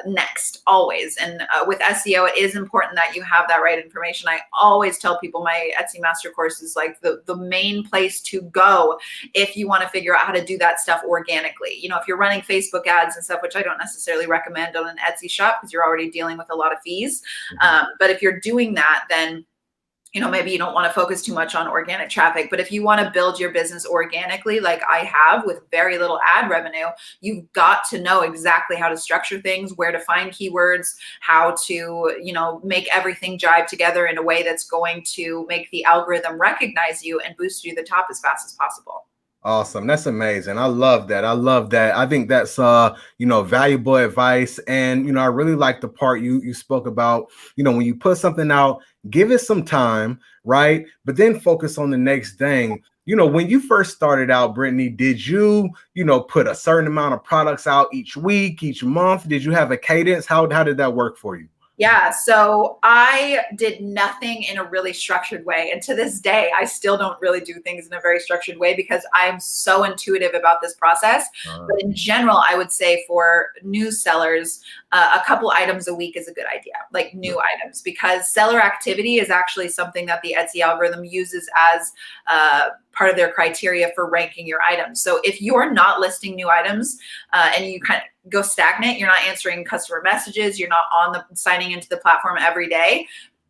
next always. And with SEO, it is important that you have that right information. I always tell people my Etsy master course is like the main place to go if you want to figure out how to do that stuff organically. If you're running Facebook ads and stuff, which I don't necessarily recommend on an Etsy shop because you're already dealing with a lot of fees. But if you're doing that, then maybe you don't want to focus too much on organic traffic. But if you want to build your business organically, like I have with very little ad revenue, you've got to know exactly how to structure things, where to find keywords, how to, make everything jive together in a way that's going to make the algorithm recognize you and boost you to the top as fast as possible. Awesome. That's amazing. I love that. I love that. I think that's valuable advice. And I really like the part you spoke about, when you put something out, give it some time, right? But then focus on the next thing. When you first started out, Brittany, did you, put a certain amount of products out each week, each month? Did you have a cadence? How did that work for you? Yeah, so I did nothing in a really structured way. And to this day, I still don't really do things in a very structured way because I'm so intuitive about this process. But in general, I would say for new sellers, a couple items a week is a good idea, like new items, because seller activity is actually something that the Etsy algorithm uses as part of their criteria for ranking your items. So if you're not listing new items and you kind of go stagnant, you're not answering customer messages, you're not signing into the platform every day,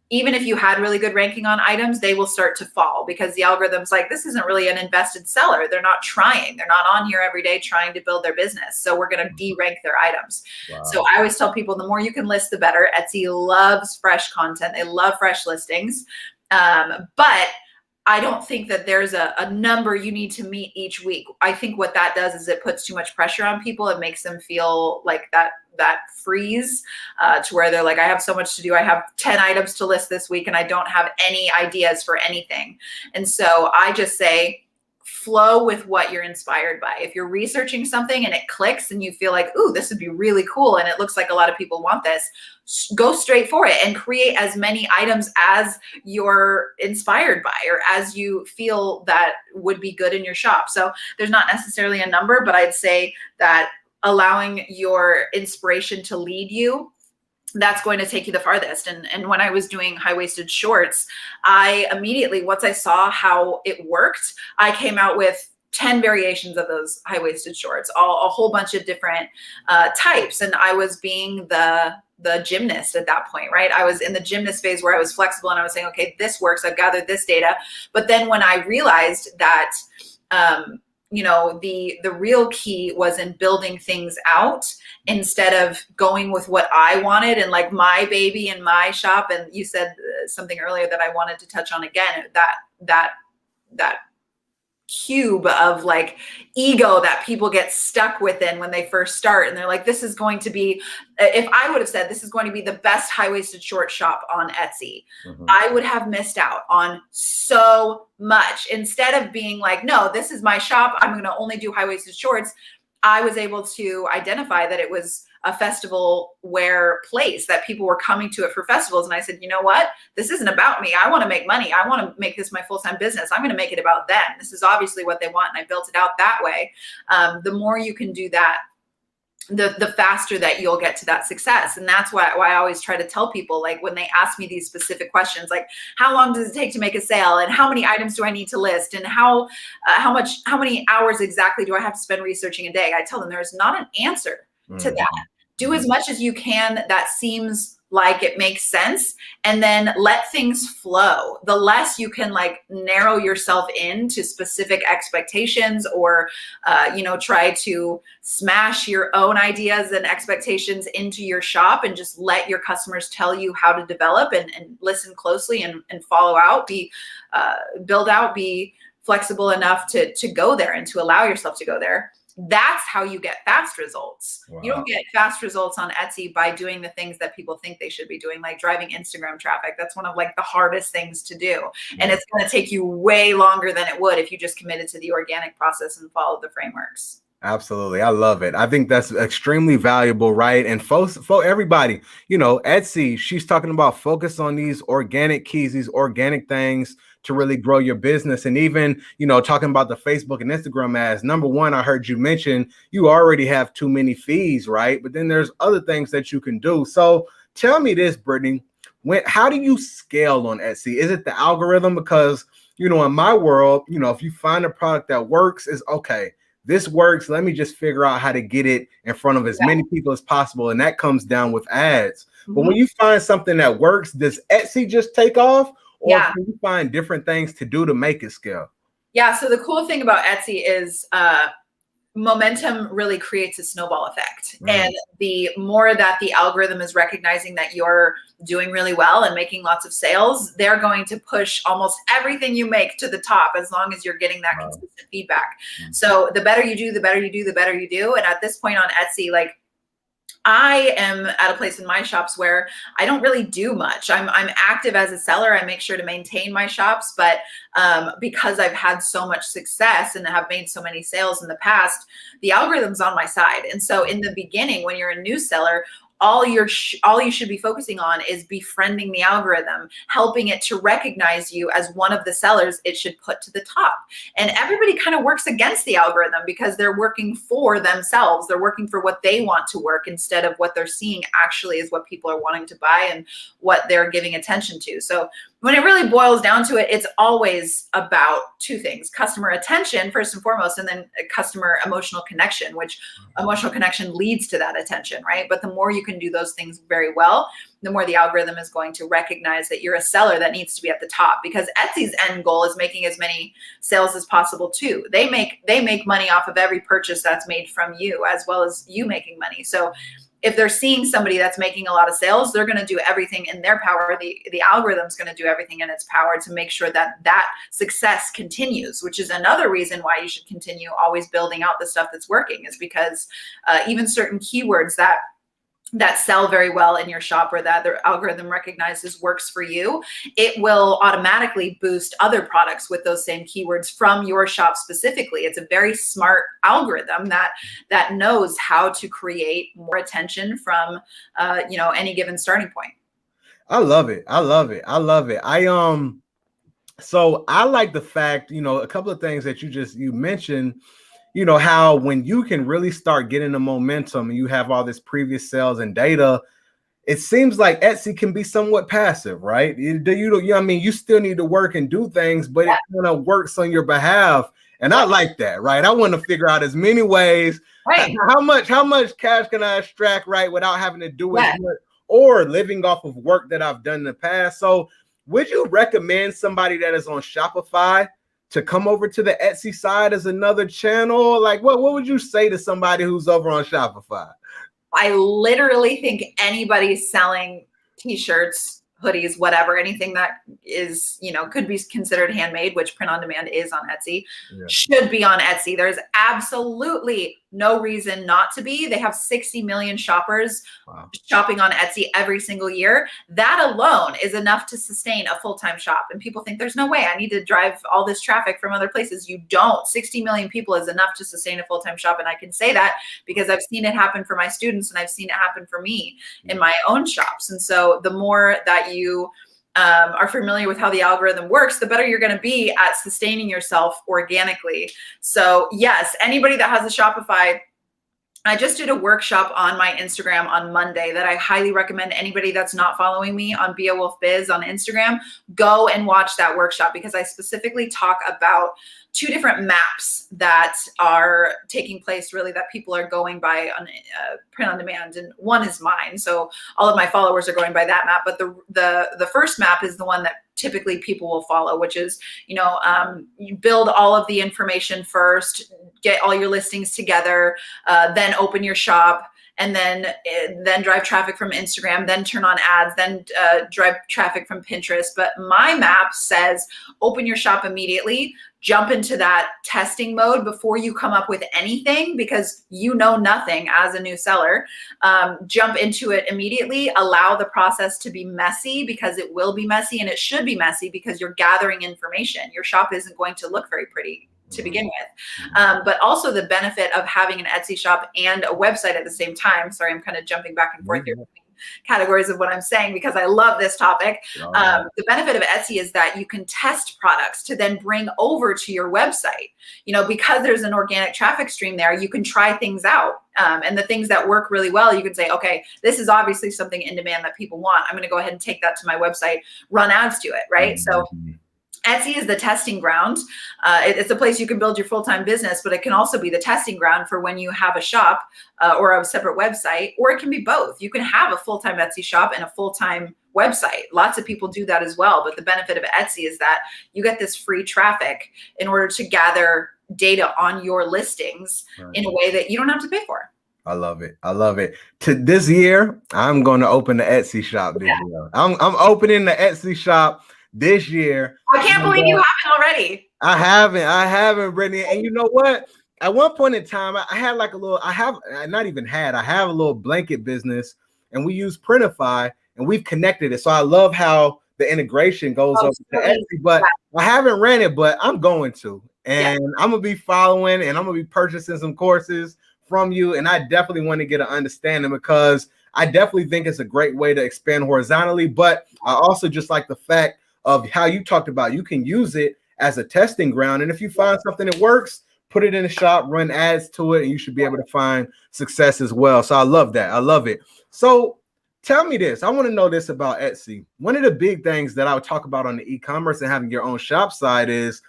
even if you had really good ranking on items, they will start to fall because the algorithm's like, this isn't really an invested seller. They're not trying. They're not on here every day trying to build their business. So we're going to de-rank their items. Wow. So I always tell people the more you can list, the better. Etsy loves fresh content. They love fresh listings. But I don't think that there's a number you need to meet each week. I think what that does is it puts too much pressure on people. It makes them feel like that freeze to where they're like, I have so much to do. I have 10 items to list this week and I don't have any ideas for anything. And so I just say, flow with what you're inspired by. If you're researching something and it clicks and you feel like, ooh, this would be really cool and it looks like a lot of people want this, go straight for it and create as many items as you're inspired by or as you feel that would be good in your shop. So there's not necessarily a number, but I'd say that allowing your inspiration to lead you, that's going to take you the farthest. And when I was doing high-waisted shorts, I immediately, once I saw how it worked, I came out with 10 variations of those high-waisted shorts, a whole bunch of different types. And I was being the gymnast at that point, right? I was in the gymnast phase where I was flexible and I was saying, okay, this works. I've gathered this data. But then when I realized that, the real key was in building things out instead of going with what I wanted and like my baby in my shop. And you said something earlier that I wanted to touch on again, that cube of like ego that people get stuck within when they first start. And they're like, this is going to be, if I would have said, this is going to be the best high-waisted short shop on Etsy, I would have missed out on so much. Instead of being like, no, this is my shop, I'm going to only do high-waisted shorts. I was able to identify that it was a festival wear place, that people were coming to it for festivals. And I said, you know what? This isn't about me. I want to make money. I want to make this my full-time business. I'm going to make it about them. This is obviously what they want. And I built it out that way. The more you can do that, the faster that you'll get to that success. And that's why I always try to tell people, like when they ask me these specific questions, like how long does it take to make a sale? And how many items do I need to list? And how many hours exactly do I have to spend researching a day? I tell them there's not an answer to that. Do as much as you can that seems like it makes sense, and then let things flow. The less you can like narrow yourself into specific expectations or, try to smash your own ideas and expectations into your shop and just let your customers tell you how to develop and listen closely and follow out, build out, be flexible enough to go there and to allow yourself to go there. That's how you get fast results. Wow. You don't get fast results on Etsy by doing the things that people think they should be doing, like driving Instagram traffic. That's one of like the hardest things to do. Yeah. And it's going to take you way longer than it would if you just committed to the organic process and followed the frameworks. Absolutely. I love it. I think that's extremely valuable, right? And for everybody, Etsy, she's talking about focus on these organic keys, these organic things to really grow your business. And even, talking about the Facebook and Instagram ads, number one, I heard you mention you already have too many fees, right? But then there's other things that you can do. So tell me this, Brittany, how do you scale on Etsy? Is it the algorithm? Because, in my world, if you find a product that works, it's okay. This works. Let me just figure out how to get it in front of as many people as possible. And that comes down with ads. Mm-hmm. But when you find something that works, does Etsy just take off? Or can you find different things to do to make it scale? Yeah. So the cool thing about Etsy is momentum really creates a snowball effect. And the more that the algorithm is recognizing that you're doing really well and making lots of sales, they're going to push almost everything you make to the top, as long as you're getting that consistent feedback. So the better you do, the better you do, the better you do. And at this point on Etsy, like, I am at a place in my shops where I don't really do much. I'm active as a seller. I make sure to maintain my shops, but because I've had so much success and have made so many sales in the past, the algorithm's on my side. And so in the beginning, when you're a new seller, all you should be focusing on is befriending the algorithm, helping it to recognize you as one of the sellers it should put to the top. And everybody kind of works against the algorithm because they're working for themselves. They're working for what they want to work instead of what they're seeing actually is what people are wanting to buy and what they're giving attention to. So when it really boils down to it, it's always about two things: customer attention, first and foremost, and then customer emotional connection, which emotional connection leads to that attention, right? But the more you can do those things very well, the more the algorithm is going to recognize that you're a seller that needs to be at the top, because Etsy's end goal is making as many sales as possible too. They make money off of every purchase that's made from you, as well as you making money. So if they're seeing somebody that's making a lot of sales, they're going to do everything in their power. The algorithm's going to do everything in its power to make sure that that success continues, which is another reason why you should continue always building out the stuff that's working, is because even certain keywords that sell very well in your shop or that their algorithm recognizes works for you, it will automatically boost other products with those same keywords from your shop specifically. It's a very smart algorithm that knows how to create more attention from any given starting point. I love it. So I like the fact, a couple of things that you mentioned, how when you can really start getting the momentum and you have all this previous sales and data, it seems like Etsy can be somewhat passive, right? You still need to work and do things, but it kind of works on your behalf. And I like that, right? I want to figure out as many ways, right? How much cash can I extract, right, without having to do it or living off of work that I've done in the past. So would you recommend somebody that is on Shopify to come over to the Etsy side as another channel? Like, what would you say to somebody who's over on Shopify? I literally think anybody selling t-shirts, hoodies, whatever, anything that is, could be considered handmade, which print on demand is on Etsy, should be on Etsy. There's absolutely no reason not to be. They have 60 million shoppers shopping on Etsy every single year. That alone is enough to sustain a full-time shop. And people think there's no way I need to drive all this traffic from other places. You don't. 60 million people is enough to sustain a full-time shop. And I can say that because I've seen it happen for my students and I've seen it happen for me in my own shops. And so the more that you are familiar with how the algorithm works, the better you're going to be at sustaining yourself organically. So yes, anybody that has a Shopify, I just did a workshop on my Instagram on Monday that I highly recommend anybody that's not following me on Be A Wolf Biz on Instagram, go and watch that workshop, because I specifically talk about two different maps that are taking place, really, that people are going by on print on demand, and one is mine. So all of my followers are going by that map, but the first map is the one that typically people will follow, which is, you build all of the information first, get all your listings together, then open your shop, and then drive traffic from Instagram, then turn on ads, then drive traffic from Pinterest. But my map says open your shop immediately, jump into that testing mode before you come up with anything, because you know nothing as a new seller. Jump into it immediately, allow the process to be messy, because it will be messy, and it should be messy because you're gathering information. Your shop isn't going to look very pretty to begin with. But also the benefit of having an Etsy shop and a website at the same time. Sorry, I'm kind of jumping back and forth here between categories of what I'm saying because I love this topic. The benefit of Etsy is that you can test products to then bring over to your website. Because there's an organic traffic stream there, you can try things out. And the things that work really well, you can say, okay, this is obviously something in demand that people want. I'm going to go ahead and take that to my website, run ads to it, right? So Etsy is the testing ground. It's a place you can build your full-time business, but it can also be the testing ground for when you have a shop or a separate website, or it can be both. You can have a full-time Etsy shop and a full-time website. Lots of people do that as well. But the benefit of Etsy is that you get this free traffic in order to gather data on your listings in a way that you don't have to pay for. I love it. I love it. To this year, I'm going to open the Etsy shop this year. I'm opening the Etsy shop this year. I can't believe you haven't already. I haven't, Brittany. And you know what? At one point in time, I had like a little, I have a little blanket business, and we use Printify, and we've connected it. So I love how the integration goes over to Etsy, but I haven't ran it, but I'm going to. And I'm going to be following, and I'm going to be purchasing some courses from you. And I definitely want to get an understanding, because I definitely think it's a great way to expand horizontally. But I also just like the fact of how you talked about, you can use it as a testing ground. And if you find something that works, put it in the shop, run ads to it, and you should be able to find success as well. So I love that. I love it. So tell me this. I want to know this about Etsy. One of the big things that I would talk about on the e-commerce and having your own shop side is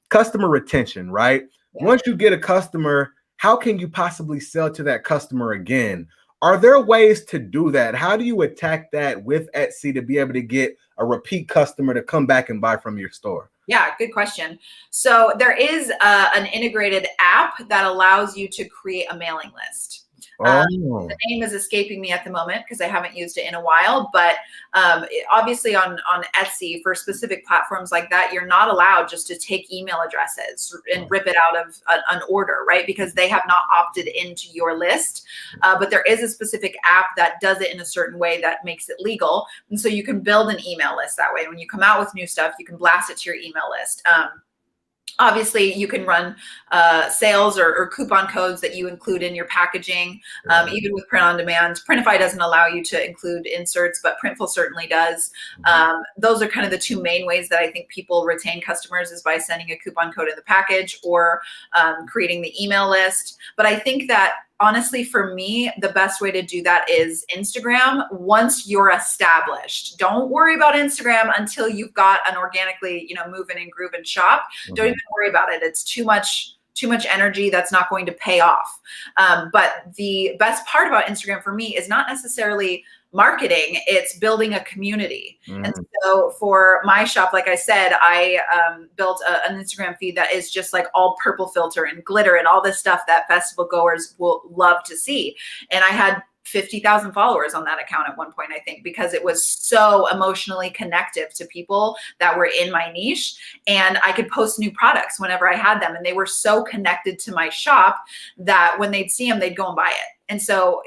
customer retention, right? Yeah. Once you get a customer, how can you possibly sell to that customer again? Are there ways to do that? How do you attack that with Etsy to be able to get a repeat customer to come back and buy from your store? Yeah, good question. So there is an integrated app that allows you to create a mailing list. The name is escaping me at the moment because I haven't used it in a while, but obviously on Etsy for specific platforms like that, you're not allowed just to take email addresses and rip it out of an order, right? Because they have not opted into your list. But there is a specific app that does it in a certain way that makes it legal. And so you can build an email list that way. When you come out with new stuff, you can blast it to your email list. Obviously, you can run sales or coupon codes that you include in your packaging, even with print on demand. Printify doesn't allow you to include inserts, but Printful certainly does. Those are kind of the two main ways that I think people retain customers, is by sending a coupon code in the package or creating the email list. But I think that honestly, for me, the best way to do that is Instagram once you're established. Don't worry about Instagram until you've got an organically, moving and grooving shop. Don't even worry about it. It's too much energy that's not going to pay off. But the best part about Instagram for me is not necessarily marketing, it's building a community. And so for my shop, like I said, I built an Instagram feed that is just like all purple filter and glitter and all this stuff that festival goers will love to see. And I had 50,000 followers on that account at one point, I think, because it was so emotionally connective to people that were in my niche. And I could post new products whenever I had them. And they were so connected to my shop that when they'd see them, they'd go and buy it. And so,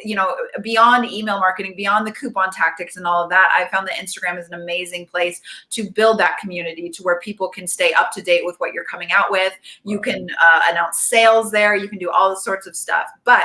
beyond email marketing, beyond the coupon tactics and all of that, I found that Instagram is an amazing place to build that community to where people can stay up to date with what you're coming out with. You can announce sales there. You can do all the sorts of stuff. But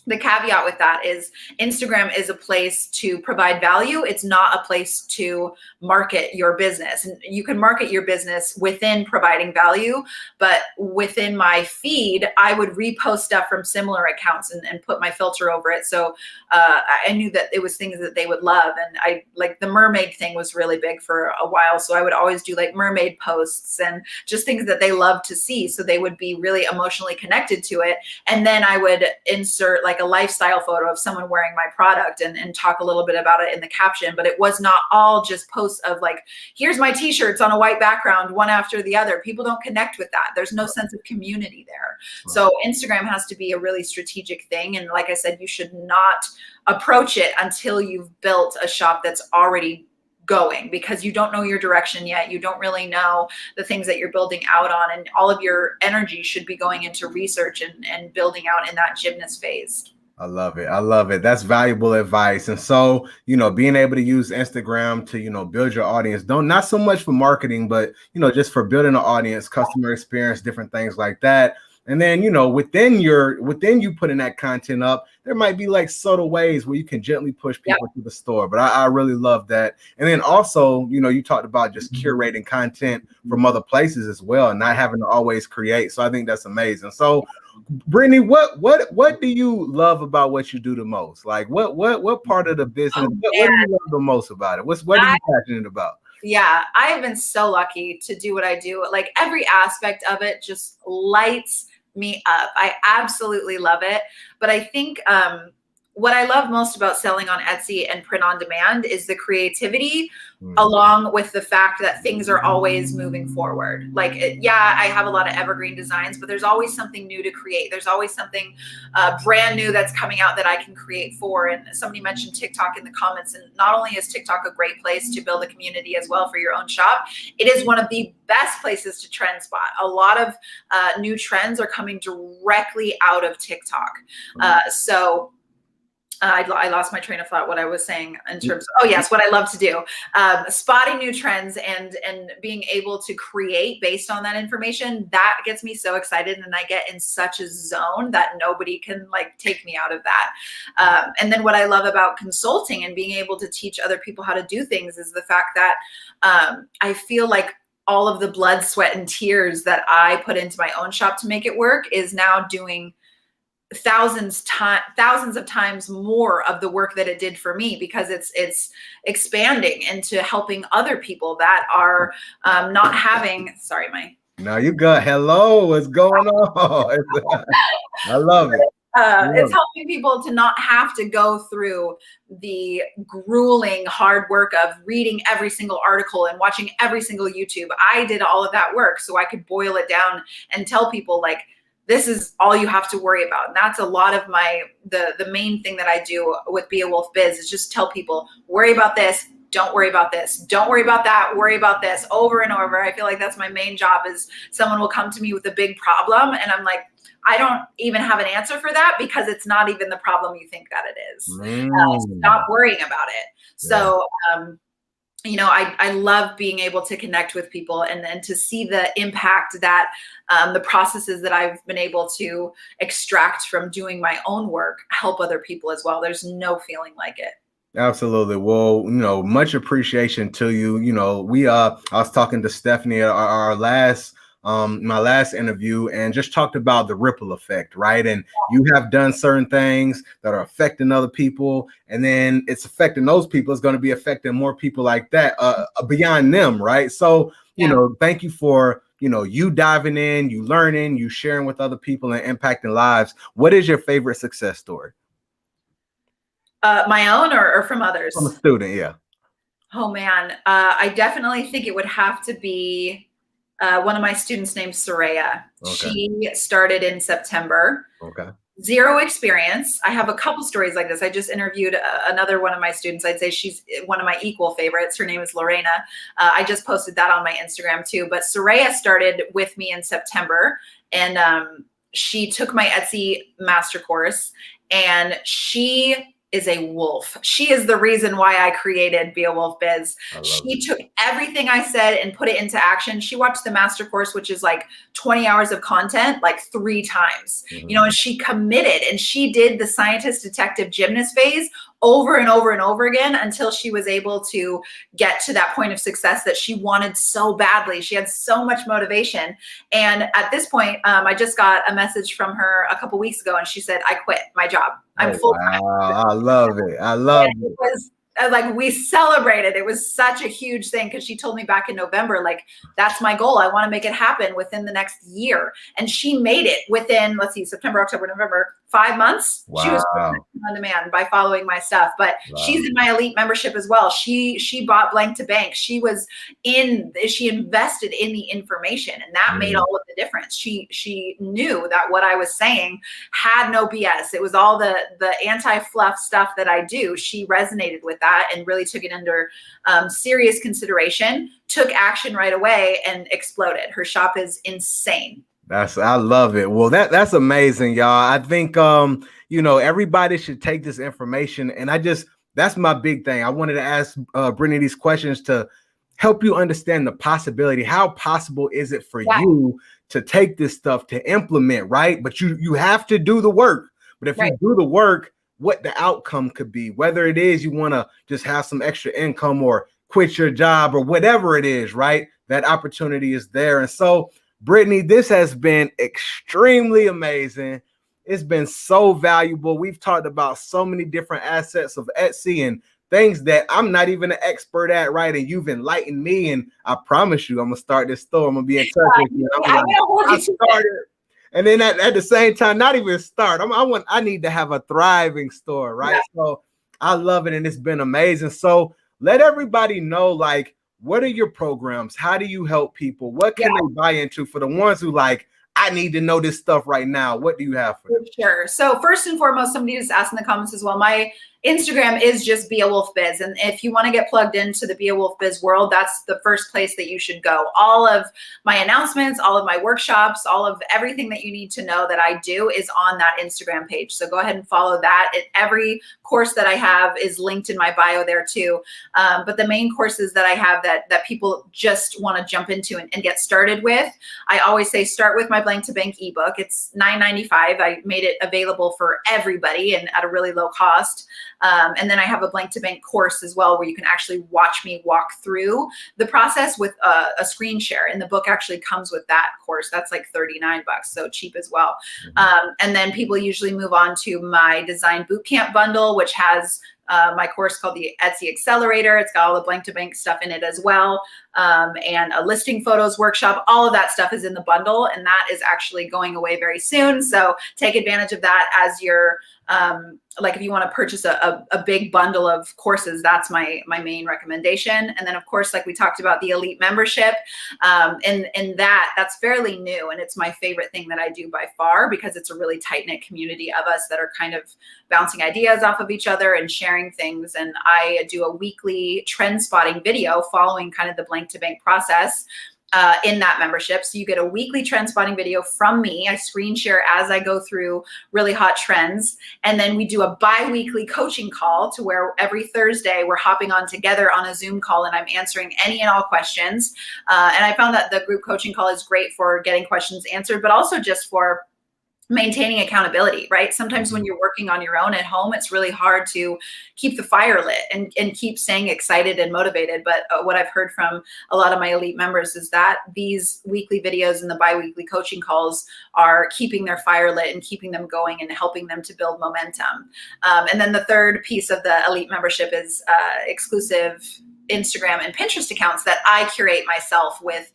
the caveat with that is Instagram is a place to provide value. It's not a place to market your business. And you can market your business within providing value, but within my feed, I would repost stuff from similar accounts and put my filter over it. So I knew that it was things that they would love. And I like the mermaid thing was really big for a while. So I would always do like mermaid posts and just things that they love to see. So they would be really emotionally connected to it. And then I would insert like a lifestyle photo of someone wearing my product and talk a little bit about it in the caption. But it was not all just posts of like, here's my t-shirts on a white background, one after the other. People don't connect with that. There's no sense of community there. Right. So Instagram has to be a really strategic thing. And like I said, you should not approach it until you've built a shop that's already going, because you don't know your direction yet. You don't really know the things that you're building out on, and all of your energy should be going into research and building out in that gymnast phase. I love it. I love it. That's valuable advice. And so, being able to use Instagram to, build your audience, not so much for marketing, but, just for building an audience, customer experience, different things like that. And then, within you putting that content up, there might be like subtle ways where you can gently push people to the store. But I really love that. And then also, you talked about just curating content from other places as well, and not having to always create. So I think that's amazing. So Brittany, what do you love about what you do the most? Like what part of the business, what do you love the most about it? What are you passionate about? Yeah, I have been so lucky to do what I do. Like every aspect of it just lights me up. I absolutely love it. But I think what I love most about selling on Etsy and print on demand is the creativity, along with the fact that things are always moving forward. Like, yeah, I have a lot of evergreen designs, but there's always something new to create. There's always something brand new that's coming out that I can create for. And somebody mentioned TikTok in the comments, and not only is TikTok a great place to build a community as well for your own shop, it is one of the best places to trend spot. A lot of new trends are coming directly out of TikTok. I lost my train of thought, what I was saying in terms of, oh yes, what I love to do, spotting new trends and being able to create based on that information. That gets me so excited, and I get in such a zone that nobody can like take me out of that. And then what I love about consulting and being able to teach other people how to do things is the fact that I feel like all of the blood, sweat, and tears that I put into my own shop to make it work is now doing thousands of times more of the work that it did for me, because it's expanding into helping other people that are not having, sorry, now you got, hello, what's going on? I love it. It's helping people to not have to go through the grueling hard work of reading every single article and watching every single YouTube. I did all of that work so I could boil it down and tell people, like, this is all you have to worry about. And that's a lot of the main thing that I do with Be A Wolf Biz, is just tell people, worry about this, don't worry about this, don't worry about that, worry about this, over and over. I feel like that's my main job. Is someone will come to me with a big problem and I'm like, I don't even have an answer for that, because it's not even the problem you think that it is. Stop worrying about it. So, you know, I love being able to connect with people and then to see the impact that the processes that I've been able to extract from doing my own work help other people as well. There's no feeling like it. Absolutely. Well, you know, much appreciation to you. You know, I was talking to Stephanie at our last my last interview, and just talked about the ripple effect, right? And you have done certain things that are affecting other people, and then it's affecting those people. It's going to be affecting more people like that beyond them, right? So, you know, thank you for, you know, you diving in, you learning, you sharing with other people and impacting lives. What is your favorite success story? My own or from others? From a student, yeah. Oh man, I definitely think it would have to be one of my students named Soraya. Okay. She started in September. Okay. Zero experience. I have a couple stories like this. I just interviewed another one of my students. I'd say she's one of my equal favorites. Her name is Lorena. I just posted that on my Instagram too. But Soraya started with me in September, and she took my Etsy master course, and she is a wolf. She is the reason why I created Be A Wolf Biz. She took everything I said and put it into action. She watched the master course, which is like 20 hours of content, like 3 times, you know, and she committed, and she did the scientist, detective, gymnast phase over and over and over again until she was able to get to that point of success that she wanted so badly. She had so much motivation. And at this point, I just got a message from her a couple weeks ago, and she said, I quit my job. I'm full-time. Wow, I love it. I love it. It was like, we celebrated. It was such a huge thing, because she told me back in November, like, that's my goal. I want to make it happen within the next year. And she made it within, let's see, September, October, November, 5 months. Wow. She was on demand by following my stuff, but she's in my elite membership as well. She bought blank to bank. She invested in the information, and that made all of the difference. She knew that what I was saying had no BS. It was all the anti-fluff stuff that I do. She resonated with that and really took it under serious consideration, took action right away, and exploded. Her shop is insane. I love it. Well, that's amazing, y'all. I think, you know, everybody should take this information. And that's my big thing. I wanted to ask Brittany these questions to help you understand the possibility. How possible is it for you to take this stuff to implement, right? But you have to do the work. But if you do the work, what the outcome could be, whether it is you want to just have some extra income or quit your job or whatever it is, right? That opportunity is there. And so, Brittany, this has been extremely amazing. It's been so valuable. We've talked about so many different assets of Etsy and things that I'm not even an expert at, right? And you've enlightened me, and I promise you, I'm gonna start this store. I'm gonna be in touch with you. And then at the same time, not even start. I need to have a thriving store, right? Yeah. So I love it, and it's been amazing. So let everybody know, like, what are your programs? How do you help people? What can they buy into for the ones who like, I need to know this stuff right now? What do you have for them? Sure. So first and foremost, somebody just asked in the comments as well, my Instagram is just Be A Wolf Biz. And if you want to get plugged into the Be A Wolf Biz world, that's the first place that you should go. All of my announcements, all of my workshops, all of everything that you need to know that I do is on that Instagram page. So go ahead and follow that. Every course that I have is linked in my bio there too. But the main courses that I have that people just want to jump into and get started with, I always say start with my Blank to Bank ebook. It's $9.95. I made it available for everybody and at a really low cost. And then I have a Blank to Bank course as well, where you can actually watch me walk through the process with a screen share. And the book actually comes with that course. That's like $39, so cheap as well. And then people usually move on to my Design Bootcamp bundle, which has my course called the Etsy Accelerator. It's got all the Blank to Bank stuff in it as well. And a listing photos workshop. All of that stuff is in the bundle, and that is actually going away very soon. So take advantage of that as your, like if you want to purchase a big bundle of courses, that's my main recommendation. And then of course, like we talked about, the elite membership, and that's fairly new. And it's my favorite thing that I do by far, because it's a really tight knit community of us that are kind of bouncing ideas off of each other and sharing things. And I do a weekly trend spotting video following kind of the Blank to Bank process in that membership. So you get a weekly trend spotting video from me. I screen share as I go through really hot trends. And then we do a bi-weekly coaching call to where every Thursday we're hopping on together on a Zoom call, and I'm answering any and all questions. And I found that the group coaching call is great for getting questions answered, but also just for maintaining accountability, right? Sometimes when you're working on your own at home, it's really hard to keep the fire lit and keep staying excited and motivated. But what I've heard from a lot of my elite members is that these weekly videos and the bi-weekly coaching calls are keeping their fire lit and keeping them going and helping them to build momentum. And then the third piece of the elite membership is exclusive Instagram and Pinterest accounts that I curate myself with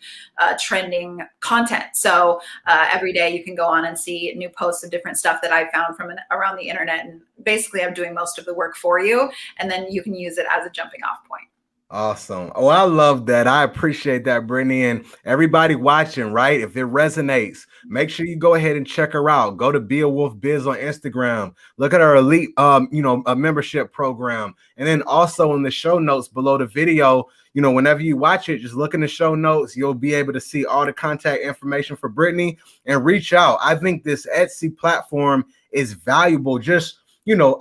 trending content. So every day you can go on and see new posts of different stuff that I found from around the internet. And basically I'm doing most of the work for you. And then you can use it as a jumping off point. Awesome. Oh, I love that. I appreciate that, Brittany. And everybody watching, right? If it resonates, make sure you go ahead and check her out. Go to Be A Wolf Biz on Instagram. Look at our elite, a membership program. And then also in the show notes below the video, whenever you watch it, just look in the show notes. You'll be able to see all the contact information for Brittany and reach out. I think this Etsy platform is valuable. Just,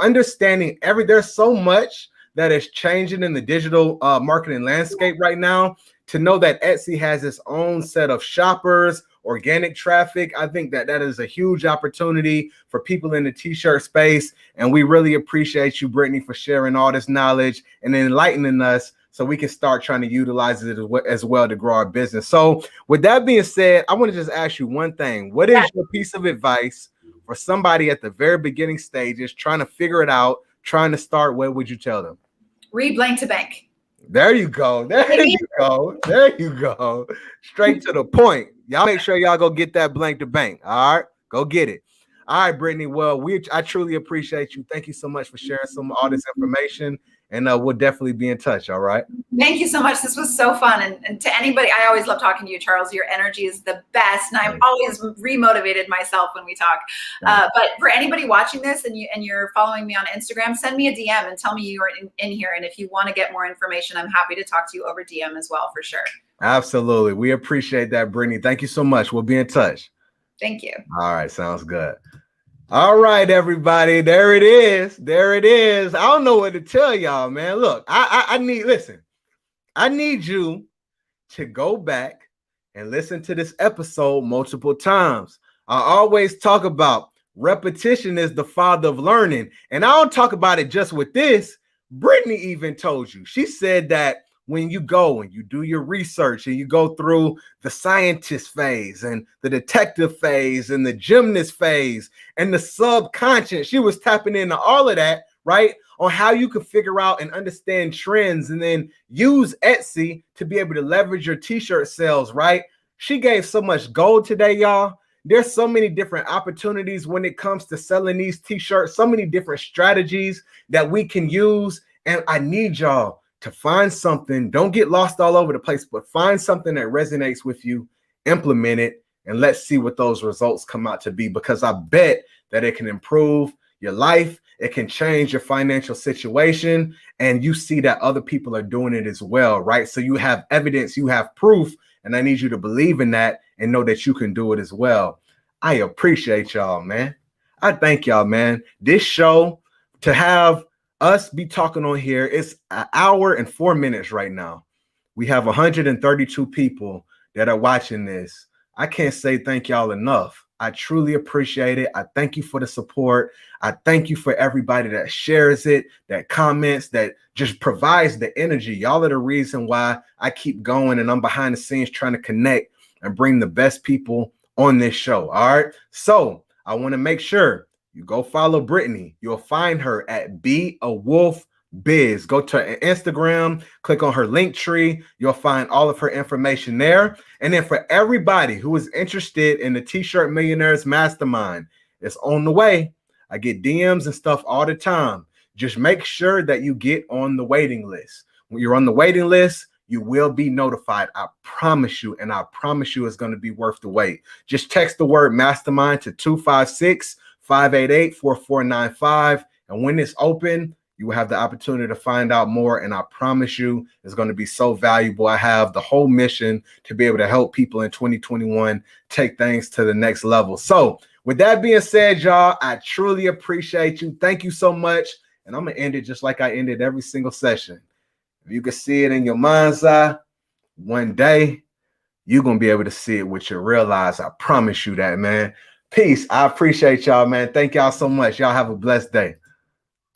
understanding there's so much that is changing in the digital marketing landscape right now. To know that Etsy has its own set of shoppers, organic traffic, I think that is a huge opportunity for people in the t-shirt space. And we really appreciate you, Brittany, for sharing all this knowledge and enlightening us so we can start trying to utilize it as well to grow our business. So with that being said, I want to just ask you one thing. What is your piece of advice for somebody at the very beginning stages, trying to figure it out, trying to start? What would you tell them? Read Blank to Bank. There you go. There you go. There you go. Straight to the point. Y'all make sure y'all go get that Blank to Bank. All right, go get it. All right, Brittany. Well, I truly appreciate you. Thank you so much for sharing all this information, and we'll definitely be in touch. All right. Thank you so much. This was so fun. And to anybody, I always love talking to you, Charles. Your energy is the best. And I'm always remotivated myself when we talk. But for anybody watching this and you're following me on Instagram, send me a DM and tell me you are in here. And if you want to get more information, I'm happy to talk to you over DM as well, for sure. Absolutely. We appreciate that, Brittany. Thank you so much. We'll be in touch. Thank you. All right. Sounds good. All right, everybody. There it is. There it is. I don't know what to tell y'all, man. Look, I need you to go back and listen to this episode multiple times. I always talk about repetition is the father of learning. And I don't talk about it just with this. Brittany even told you. She said that when you go and you do your research and you go through the scientist phase and the detective phase and the gymnast phase and the subconscious, she was tapping into all of that, right? On how you can figure out and understand trends and then use Etsy to be able to leverage your t-shirt sales, right? She gave so much gold today, y'all. There's so many different opportunities when it comes to selling these t-shirts, so many different strategies that we can use. And I need y'all to find something. Don't get lost all over the place, but find something that resonates with you, implement it, and let's see what those results come out to be, because I bet that it can improve your life. It can change your financial situation. And you see that other people are doing it as well, right? So you have evidence, you have proof, and I need you to believe in that and know that you can do it as well. I appreciate y'all, man. I thank y'all, man. This show, to have us be talking on here, it's an hour and 4 minutes right now. We have 132 people that are watching this. I can't say thank y'all enough. I truly appreciate it. I thank you for the support. I thank you for everybody that shares it, that comments, that just provides the energy. Y'all are the reason why I keep going, and I'm behind the scenes trying to connect and bring the best people on this show. All right. So I want to make sure you go follow Brittany. You'll find her at Be A Wolf Biz. Go to Instagram, click on her link tree. You'll find all of her information there. And then for everybody who is interested in the T-Shirt Millionaires Mastermind, it's on the way. I get DMs and stuff all the time. Just make sure that you get on the waiting list. When you're on the waiting list, you will be notified. I promise you. And I promise you it's going to be worth the wait. Just text the word mastermind to 256-588-4495. And when it's open, you will have the opportunity to find out more. And I promise you it's going to be so valuable. I have the whole mission to be able to help people in 2021 take things to the next level. So with that being said, y'all, I truly appreciate you. Thank you so much. And I'm going to end it just like I ended every single session. If you can see it in your mind's eye, one day you're going to be able to see it with your real eyes. I promise you that, man. Peace. I appreciate y'all, man. Thank y'all so much. Y'all have a blessed day.